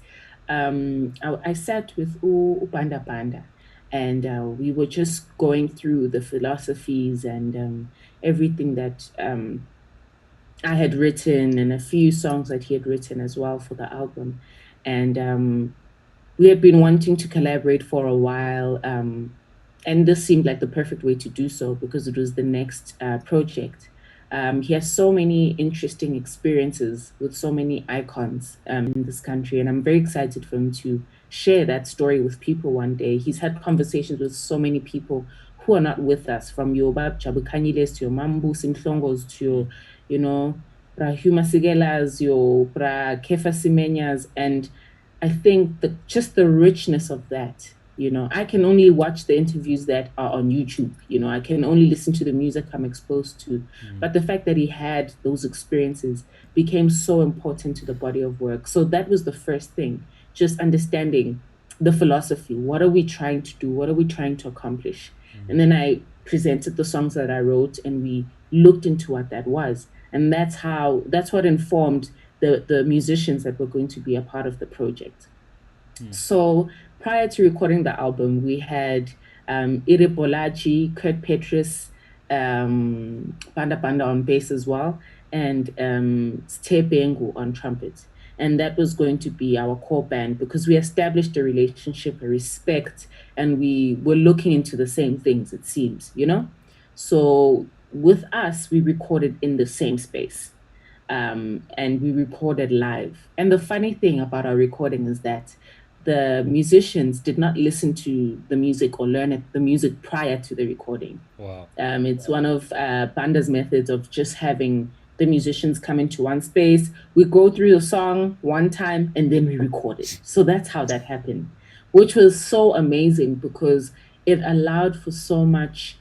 I sat with Upanda Panda and we were just going through the philosophies and everything that I had written and a few songs that he had written as well for the album. And we had been wanting to collaborate for a while. And this seemed like the perfect way to do so because it was the next project. He has so many interesting experiences with so many icons in this country, and I'm very excited for him to share that story with people one day. He's had conversations with so many people who are not with us, from your Bab Chabukanyiles to your Mambu Simhlongos to Mm, your, you know, Bra Huma Sigelas, your Bra Kefa Simenyas, and I think just the richness of that, I can only watch the interviews that are on YouTube, I can only listen to the music I'm exposed to. mm, But the fact that he had those experiences became so important to the body of work. So that was the first thing, just understanding the philosophy. What are we trying to do? What are we trying to accomplish? And then I presented the songs that I wrote and we looked into what that was. And that's what informed the musicians that were going to be a part of the project. mm. So prior to recording the album, we had Iri Bolaji, Kurt Petrus, Banda Banda on bass as well, and Ste Bengu on trumpet. And that was going to be our core band because we established a relationship, a respect, and we were looking into the same things, it seems. So with us, we recorded in the same space and we recorded live. And the funny thing about our recording is that the musicians did not listen to the music or the music prior to the recording. Wow. It's one of Banda's methods of just having the musicians come into one space. We go through the song one time and then we record it. So that's how that happened, which was so amazing because it allowed for so much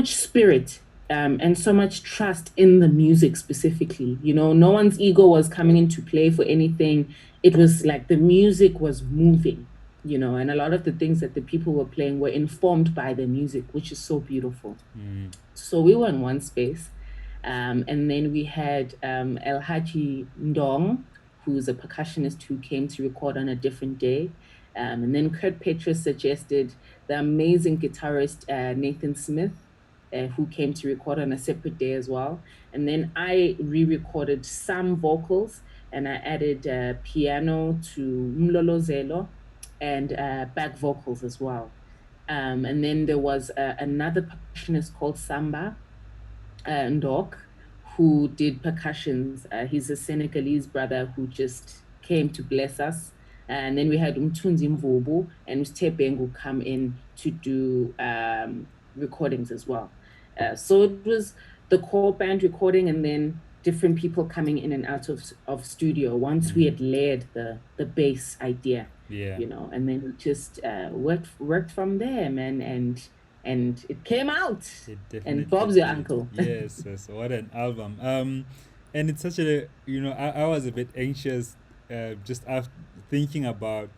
spirit and so much trust in the music specifically. No one's ego was coming into play for anything. It was like the music was moving, and a lot of the things that the people were playing were informed by the music, which is so beautiful. Mm, So we were in one space. And then we had El Haji Ndong, who's a percussionist who came to record on a different day. And then Kurt Petrus suggested the amazing guitarist Nathan Smith, who came to record on a separate day as well. And then I re recorded some vocals and I added piano to Mlolo Zelo and back vocals as well. And then there was another percussionist called Samba Ndok, who did percussions. He's a Senegalese brother who just came to bless us. And then we had Umtunzi Mvubu and Ustebengu come in to do recordings as well. So it was the core band recording and then different people coming in and out of studio once we mm. had layered the bass idea, Yeah. and then we just worked from there, man, and it came out. It And definitely Bob's your did. uncle. Yes, yes. What an album. And it's such I was a bit anxious, just after thinking about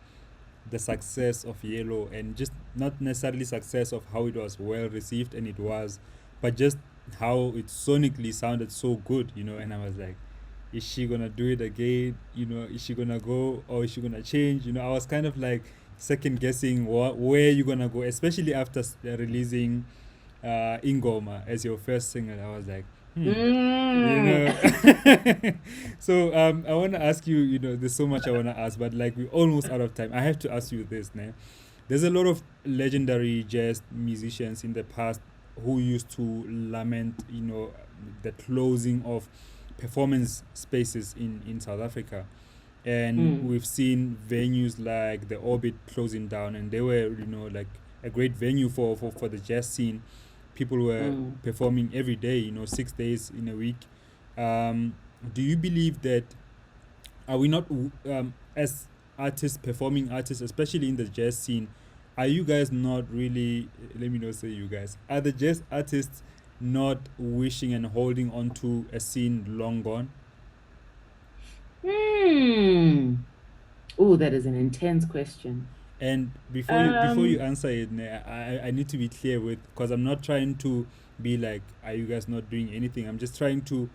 the success of Yellow, and just not necessarily success of how it was well received, and it was, but just how it sonically sounded so good, and I was like, is she gonna do it again? Is she gonna go, or is she gonna change? I was kind of like second guessing where you gonna go, especially after releasing Ingoma as your first single. I was like, you Mm. know. So I want to ask you, there's so much I want to ask, but like we're almost out of time. I have to ask you this, nah. There's a lot of legendary jazz musicians in the past who used to lament, the closing of performance spaces in South Africa. And Mm. we've seen venues like the Orbit closing down, and they were, like a great venue for the jazz scene. People were Mm. performing every day, 6 days in a week. Um, do you believe that, are we not, as artists, performing artists, especially in the jazz scene, are you guys not really, let me not say you guys, are the jazz artists not wishing and holding on to a scene long gone? Hmm. Oh, that is an intense question. And before you Um, answer it, I need to be clear with, because I'm not trying to be like, are you guys not doing anything? I'm just trying to,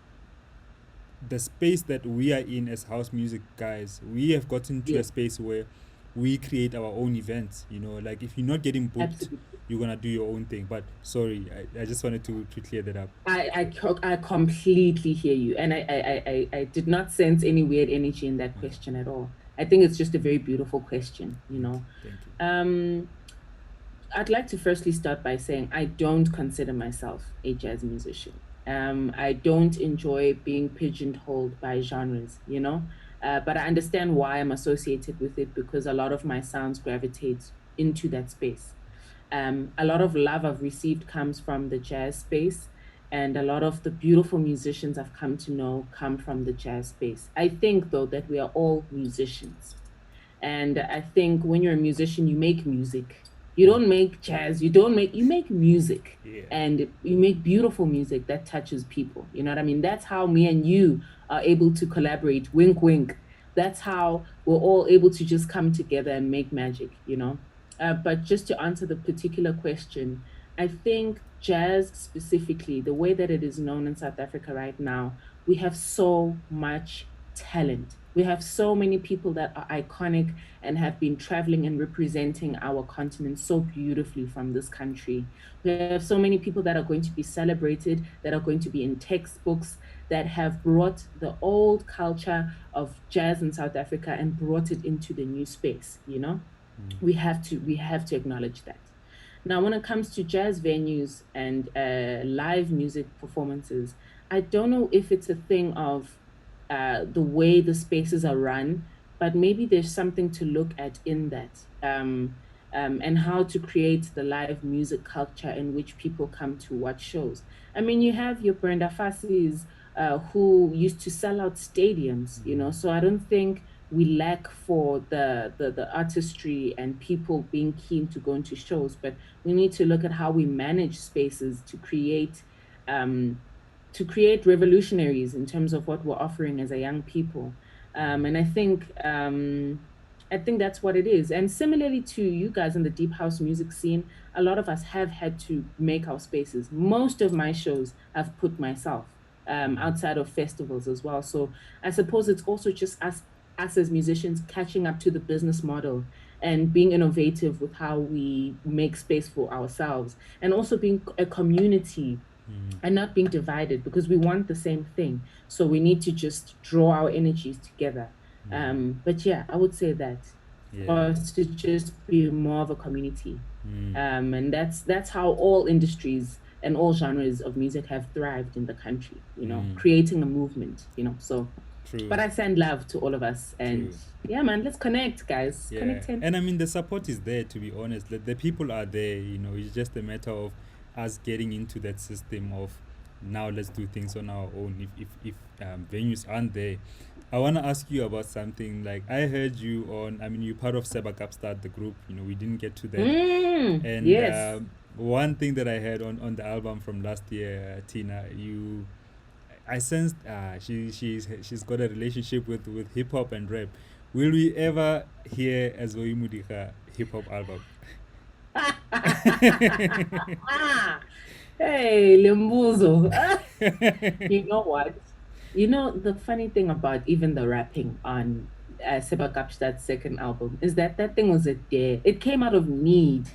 the space that we are in as house music guys, we have gotten to a yeah, space where we create our own events. Like if you're not getting booked, absolutely. you're gonna do your own thing. But sorry, I just wanted to clear that up. I completely hear you, and I did not sense any weird energy in that question at all. I think it's just a very beautiful question, you Okay, know. thank you. Um, I'd like to firstly start by saying I don't consider myself a jazz musician. I don't enjoy being pigeonholed by genres, but I understand why I'm associated with it because a lot of my sounds gravitate into that space. A lot of love I've received comes from the jazz space, and a lot of the beautiful musicians I've come to know come from the jazz space. I think, though, that we are all musicians. And I think when you're a musician, you make music. You don't make jazz, you make music. Yeah. And you make beautiful music that touches people. You know what I mean? That's how me and you are able to collaborate. Wink, wink. That's how we're all able to just come together and make magic. But just to answer the particular question, I think jazz specifically, the way that it is known in South Africa right now, we have so much talent. We have so many people that are iconic and have been traveling and representing our continent so beautifully from this country. We have so many people that are going to be celebrated, that are going to be in textbooks, that have brought the old culture of jazz in South Africa and brought it into the new space. We have to acknowledge that. Now, when it comes to jazz venues and live music performances, I don't know if it's a thing of the way the spaces are run, but maybe there's something to look at in that, and how to create the live music culture in which people come to watch shows. I mean, you have your Brenda Fassies who used to sell out stadiums. So I don't think we lack for the artistry and people being keen to go into shows, but we need to look at how we manage spaces um, to create revolutionaries in terms of what we're offering as a young people. And I think that's what it is. And similarly to you guys in the deep house music scene, a lot of us have had to make our spaces. Most of my shows I've put myself outside of festivals as well. So I suppose it's also just us as musicians catching up to the business model and being innovative with how we make space for ourselves, and also being a community and not being divided because we want the same thing. So we need to just draw our energies together. But yeah, I would say that for Yeah. us to just be more of a community. Mm. And that's how all industries and all genres of music have thrived in the country, creating a movement. So, True. but I send love to all of us. And True. yeah, man, let's connect, guys. Yeah, Connect in. and I mean the support is there. To be honest, the people are there. It's just a matter of us getting into that system of, now let's do things on our own. If venues aren't there, I want to ask you about something. Like I heard you on. I mean, you're part of Sebak Upstart, the group. We didn't get to that, and Yes. one thing that I heard on the album from last year, Tina, I sensed she's got a relationship with hip hop and rap, will we ever hear a ZOE MODIGA hip hop album? Hey, Limbuzo. You know what? You know, the funny thing about even the rapping on Seba Kapstad's second album is that that thing was a dare. It came out of need.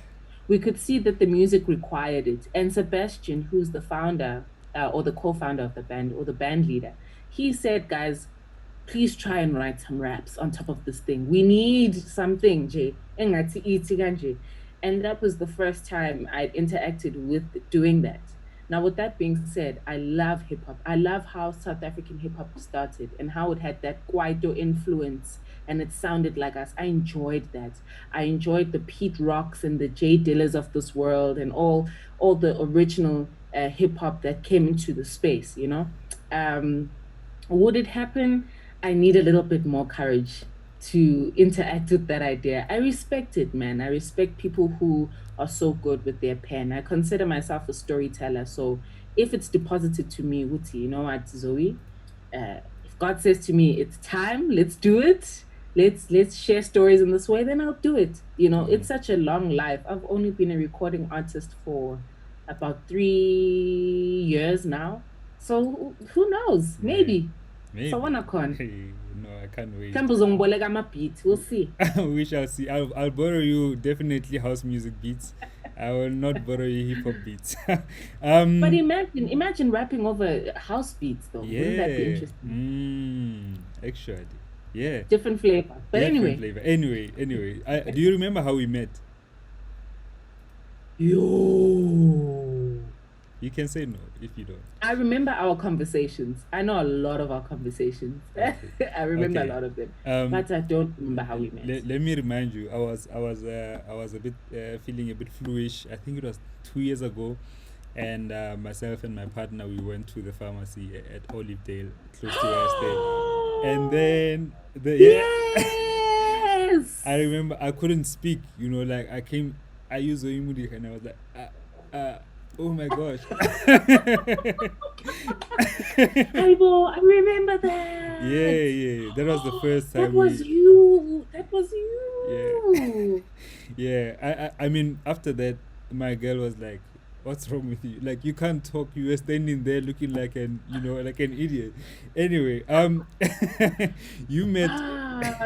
We could see that the music required it. And Sebastian, who's the founder or the co-founder of the band or the band leader, he said, guys, please try and write some raps on top of this thing. We need something, Jay. Engathi ithi kanje. And that was the first time I'd interacted with doing that. Now, with that being said, I love hip hop. I love how South African hip hop started and how it had that Kwaito influence and it sounded like us. I enjoyed that. I enjoyed the Pete Rocks and the Jay Dillers of this world and all the original hip hop that came into the space, you know? Um, would it happen? I need a little bit more courage to interact with that idea. I respect it, man. I respect people who are so good with their pen. I consider myself a storyteller. So if it's deposited to me, Wuti, you know what, Zoe? If God says to me, it's time, let's do it. Let's share stories in this way, then I'll do it. You know, Yeah, it's such a long life. I've only been a recording artist for about 3 years now. So who knows? yeah, Maybe. So maybe. wanna No, I can't wait. Mhlawumbe uzongiboleka ama-beat. We'll see. We shall see. I'll borrow you definitely house music beats. I will not borrow you hip hop beats. But um, imagine rapping over house beats though. Wouldn't that be yeah. interesting? Actually, yeah. Different flavor. But Different anyway. flavor. Anyway. Do you remember how we met? Yo. You can say no if you don't. I remember our conversations. I know a lot of our conversations. Okay. I remember a Okay. lot of them. Um, But I don't remember how we met. let me remind you. I was a bit feeling a bit fluish. I think it was 2 years ago, and myself and my partner we went to the pharmacy at Olivedale, close to where I stay. And then Yes. I remember I couldn't speak. You know, like I used Oimudi, and I was like, oh my gosh. Aibo, I remember Yeah, that. yeah. That was the first That time was we. you. That was Yeah, you. yeah. I mean, after that, my girl was like, "What's wrong with you? Like, you can't talk. You were standing there looking like like an idiot." Anyway, you met.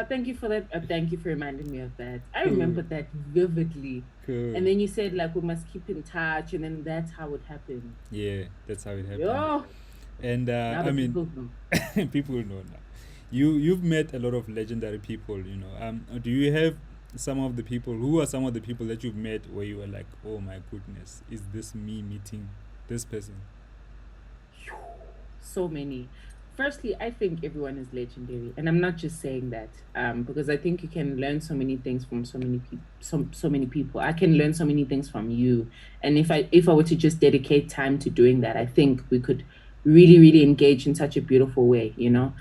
Thank you for that. Thank you for reminding me of that. I Cool, remember that vividly. And cool. then you said like we must keep in touch, and then that's how it happened. Yeah, that's how it happened. Yo, And now I the mean, people know. people know now. You've met a lot of legendary people. Do you have some of the people? Who are some of the people that you've met where you were like, oh my goodness, is this me meeting this person? So many. Firstly, I think everyone is legendary, and I'm not just saying that because I think you can learn so many things from so many people. So many people. I can learn so many things from you, and if I were to just dedicate time to doing that, I think we could really engage in such a beautiful way. You know,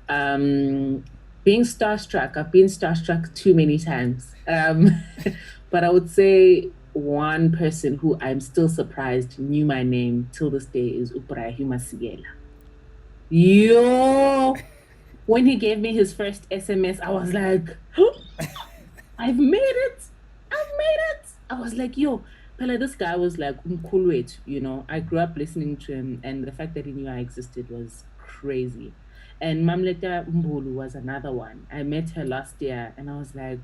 um, being starstruck. I've been starstruck too many times, but I would say one person who I'm still surprised knew my name till this day is Ubrahima Sigela. Yo, when he gave me his first SMS, I was like, I've made it. I've made it. I was like, yo, Pella, this guy was like umkhulu, you know. I grew up listening to him, and the fact that he knew I existed was crazy. And Mamleta Mbulu was another one. I met her last year, and I was like,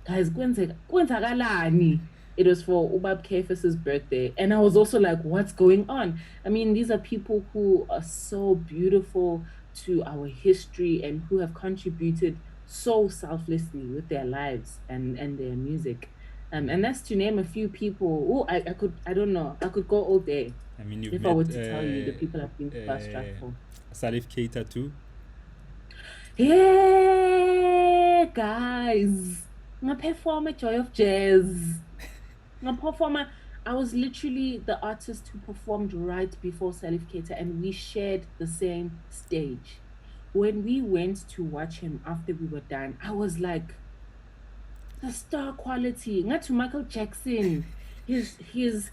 guys, kwenzakalani? It was for Ubab Kefis's birthday. And I was also like, what's going on? I mean, these are people who are so beautiful to our history and who have contributed so selflessly with their lives and their music. And that's to name a few people. Oh, I don't know. I could go all day I mean, you've if I met were to tell you the people I've been starstruck for. Salif Keita too. Hey, guys. I perform at Joy of Jazz. A performer. I was literally the artist who performed right before Salif Keita, and we shared the same stage. When we went to watch him after we were done, I was like, the star quality. Not to Michael Jackson. His his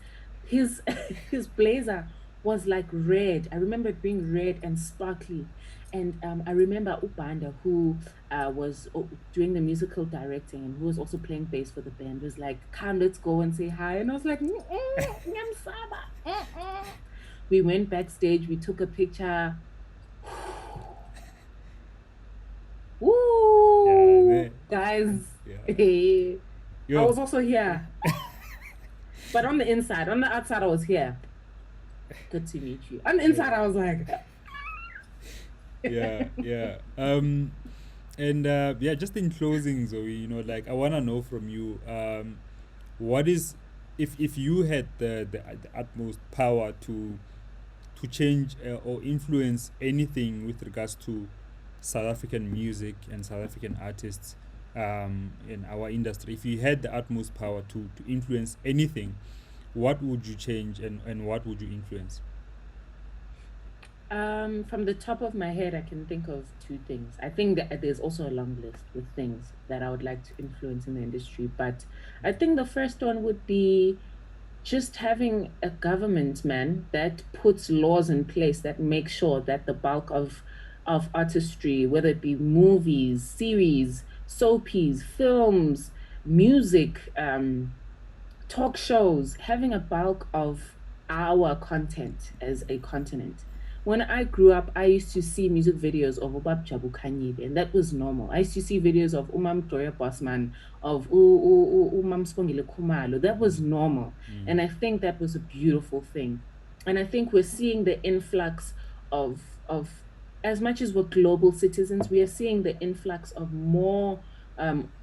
his blazer was like red. I remember it being red and sparkly. And I remember Ubanda, who was doing the musical directing and who was also playing bass for the band, was like, "Come, let's go and say hi." And I was like, "Nyamsaba, mm-mm." We went backstage, we took a picture. Yeah, Woo, guys. yeah. I Yo, was also here, but on the inside, on the outside, I was here. Good to meet you. On the uh, inside, I was like, yeah, yeah. And yeah, just in closing, Zoe, like I wanna know from you, what is, if you had the utmost power to change or influence anything with regards to South African music and South African artists in our industry, if you had the utmost power to influence anything, what would you change and what would you influence? from the top of my head, I can think of two things. I think that there's also a long list with things that I would like to influence in the industry, but I think the first one would be just having a government, man, that puts laws in place that make sure that the bulk of artistry, whether it be movies, series, soapies, films, music, talk shows, having a bulk of our content as a continent. When I grew up, I used to see music videos of Obab Jabu Kanyile, and that was normal. I used to see videos of Umam Gloria Bosman, of Umam Spongile Kumalo. That was normal. Mm, And I think that was a beautiful thing. And I think we're seeing the influx of as much as we're global citizens, we are seeing the influx of more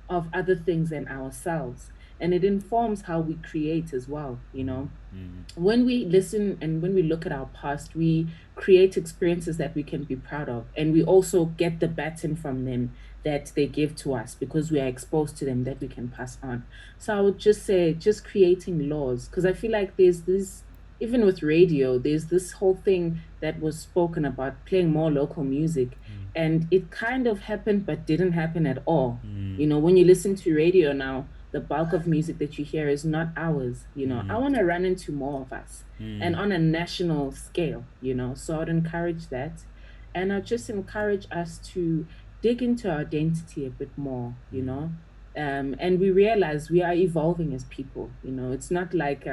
of other things than ourselves, and it informs how we create as well, you mm, know. mm, When we listen and when we look at our past, we create experiences that we can be proud of, and we also get the baton from them that they give to us because we are exposed to them that we can pass on. So I would just say just creating laws, because I feel like there's this, even with radio, there's this whole thing that was spoken about playing more local music, and it kind of happened but didn't happen at all. mm, You know, when you listen to radio now, the bulk of music that you hear is not ours. You know, I mm, want to run into more of us and mm, on a national scale, you know. So I'd encourage that. And I'd just encourage us to dig into our identity a bit more, you mm, know. And we realize we are evolving as people, you know. It's not like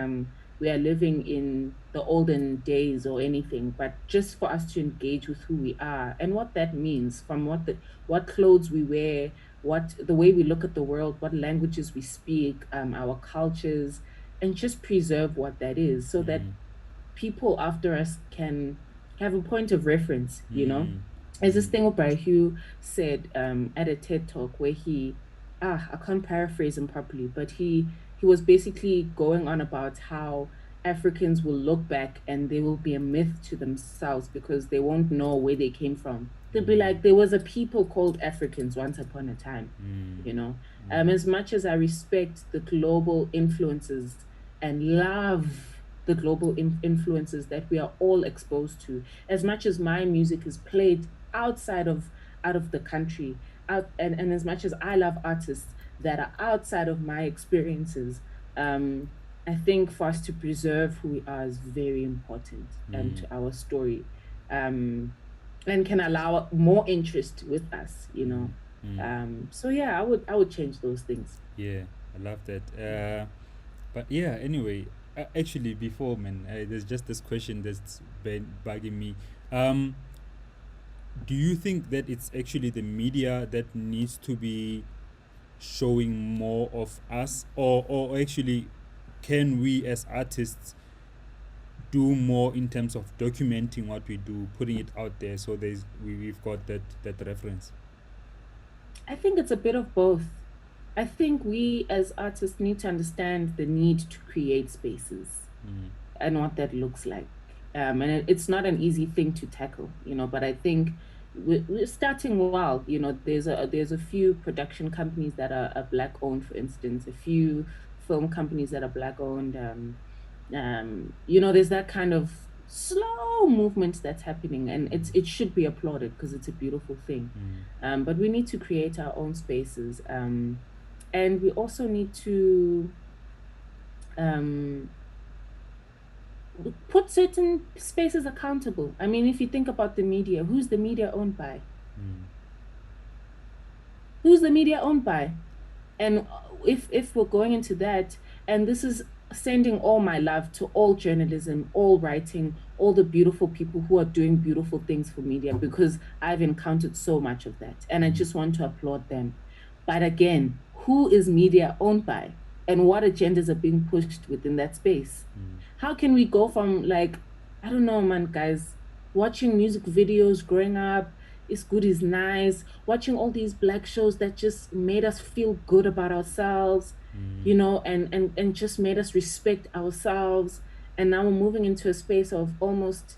we are living in the olden days or anything, but just for us to engage with who we are and what that means, from what clothes we wear, what the way we look at the world, what languages we speak, our cultures, and just preserve what that is so that mm, people after us can have a point of reference, you know. mm, There's this mm, thing by Hugh said at a TED talk where I can't paraphrase him properly, but he was basically going on about how Africans will look back and they will be a myth to themselves because they won't know where they came from. They'll be mm, like, there was a people called Africans once upon a time, mm, you know. mm, As much as I respect the global influences and love the global influences that we are all exposed to, as much as my music is played out of the country, and as much as I love artists that are outside of my experiences, I think for us to preserve who we are is very important mm, to our story, um, and can allow more interest with us, you mm, know. mm. So yeah, I would change those things. Yeah, I love that. But yeah, anyway, actually, before, man, there's just this question that's been bugging me. Um, do you think that it's actually the media that needs to be showing more of us, or actually, can we as artists do more in terms of documenting what we do, putting it out there, so we've got that reference? I think it's a bit of both. I think we as artists need to understand the need to create spaces Mm, and what that looks like. And it's not an easy thing to tackle, you know, but I think we're starting well. You know, there's a few production companies that are black owned, for instance, a few film companies that are black owned. You know, there's that kind of slow movement that's happening, and it should be applauded because it's a beautiful thing. mm, But we need to create our own spaces, and we also need to um put certain spaces accountable. I mean, if you think about the media, who's the media owned by? Who's the media owned by? And if we're going into that, and this is sending all my love to all journalism, all writing, all the beautiful people who are doing beautiful things for media, because I've encountered so much of that. And I just want to applaud them. But again, who is media owned by? And what agendas are being pushed within that space? How can we go from like, I don't know, man, guys, watching music videos growing up, is good is nice, watching all these black shows that just made us feel good about ourselves, and just made us respect ourselves. And now we're moving into a space of almost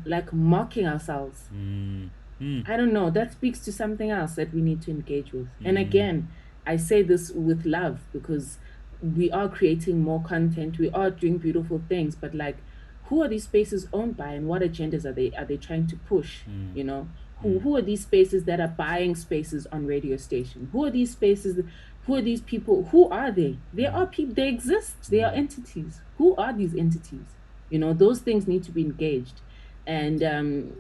like mocking ourselves. I don't know. That speaks to something else that we need to engage with. And again, I say this with love because we are creating more content, we are doing beautiful things, but like, who are these spaces owned by, and what agendas are they trying to push? You know, who are these spaces that are buying spaces on radio station? Who are these spaces? Who are these people? Who are they? They are people. They exist. They are entities. Who are these entities? Those things need to be engaged. And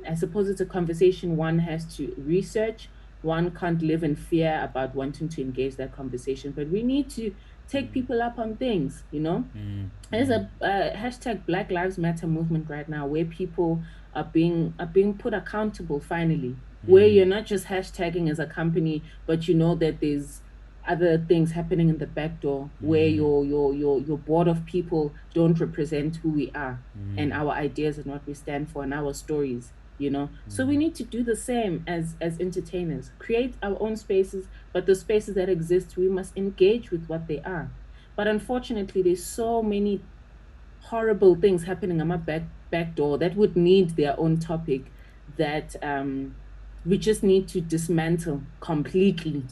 I suppose it's a conversation one has to research. One can't live in fear about wanting to engage that conversation, but we need to take people up on things. There's a hashtag Black Lives Matter movement right now where people are being put accountable finally, where you're not just hashtagging as a company, but you know that there's other things happening in the back door where your board of people don't represent who we are and our ideas and what we stand for and our stories. So we need to do the same as entertainers, create our own spaces, but the spaces that exist, we must engage with what they are. But unfortunately, there's so many horrible things happening on my back door that would need their own topic, that we just need to dismantle completely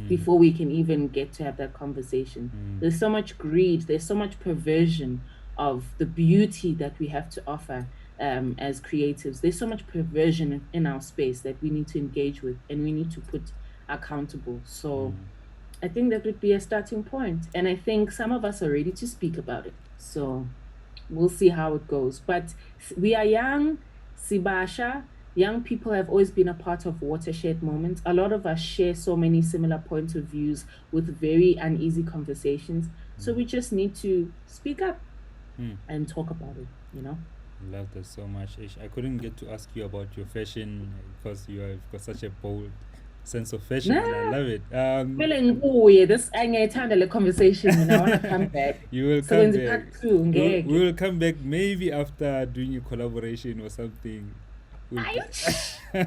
before we can even get to have that conversation. There's so much greed, there's so much perversion of the beauty that we have to offer as creatives. There's so much perversion in our space that we need to engage with and we need to put accountable. So I think that would be a starting point. And I think some of us are ready to speak about it. So we'll see how it goes. But we are young, Sibasha. Young people have always been a part of watershed moments. A lot of us share so many similar points of views with very uneasy conversations. So we just need to speak up and talk about it. Love that so much. I couldn't get to ask you about your fashion because you have got such a bold sense of fashion, and I Nah, love it. feeling good. This angayithanda le conversation, I want to come back. You will So come when the back. part two, We ngeke. will come back maybe after doing a collaboration or something. We'll Ouch. uh,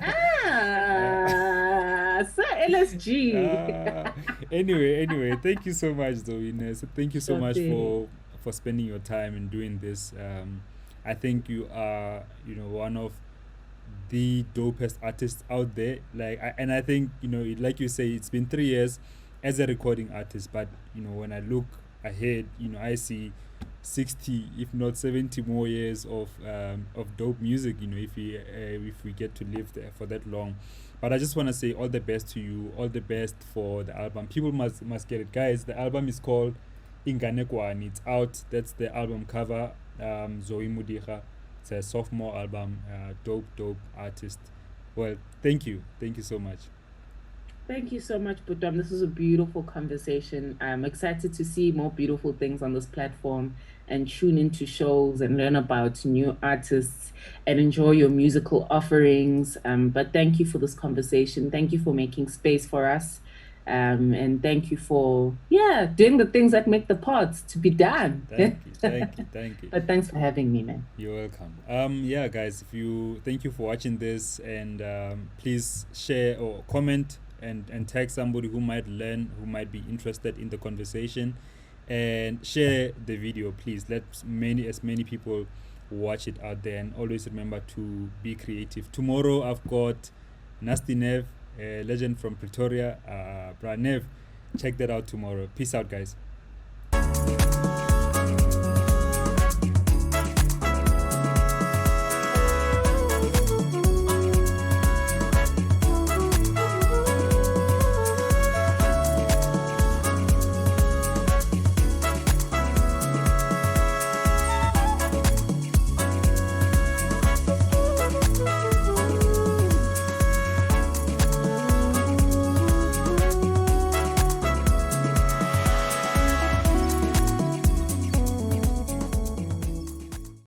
Sir LSG. uh, anyway, thank you so much, Zoe. So thank you so Sure much thing. for spending your time and doing this. I think you are, one of the dopest artists out there. And I think, like you say, it's been 3 years as a recording artist, but when I look ahead, I see 60, if not 70 more years of dope music. If we get to live there for that long. But I just want to say all the best to you, all the best for the album. People must get it, guys. The album is called Inganekwane. It's out. That's the album cover. ZOE MODIGA. It's a sophomore album. Dope artist. Well, thank you so much. Thank you so much, Budam. This was a beautiful conversation. I'm excited to see more beautiful things on this platform and tune into shows and learn about new artists and enjoy your musical offerings. But thank you for this conversation. Thank you for making space for us. And thank you for, yeah, doing the things that make the pods to be done. Thank you. But thanks for having me, man. You're welcome. Yeah, guys, thank you for watching this, and please share or comment and tag somebody who might learn, who might be interested in the conversation, and share the video. Please let as many people watch it out there, and always remember to be creative. Tomorrow I've got Nasty Nev, a legend from Pretoria. Bra Nev, check that out tomorrow. Peace out, guys.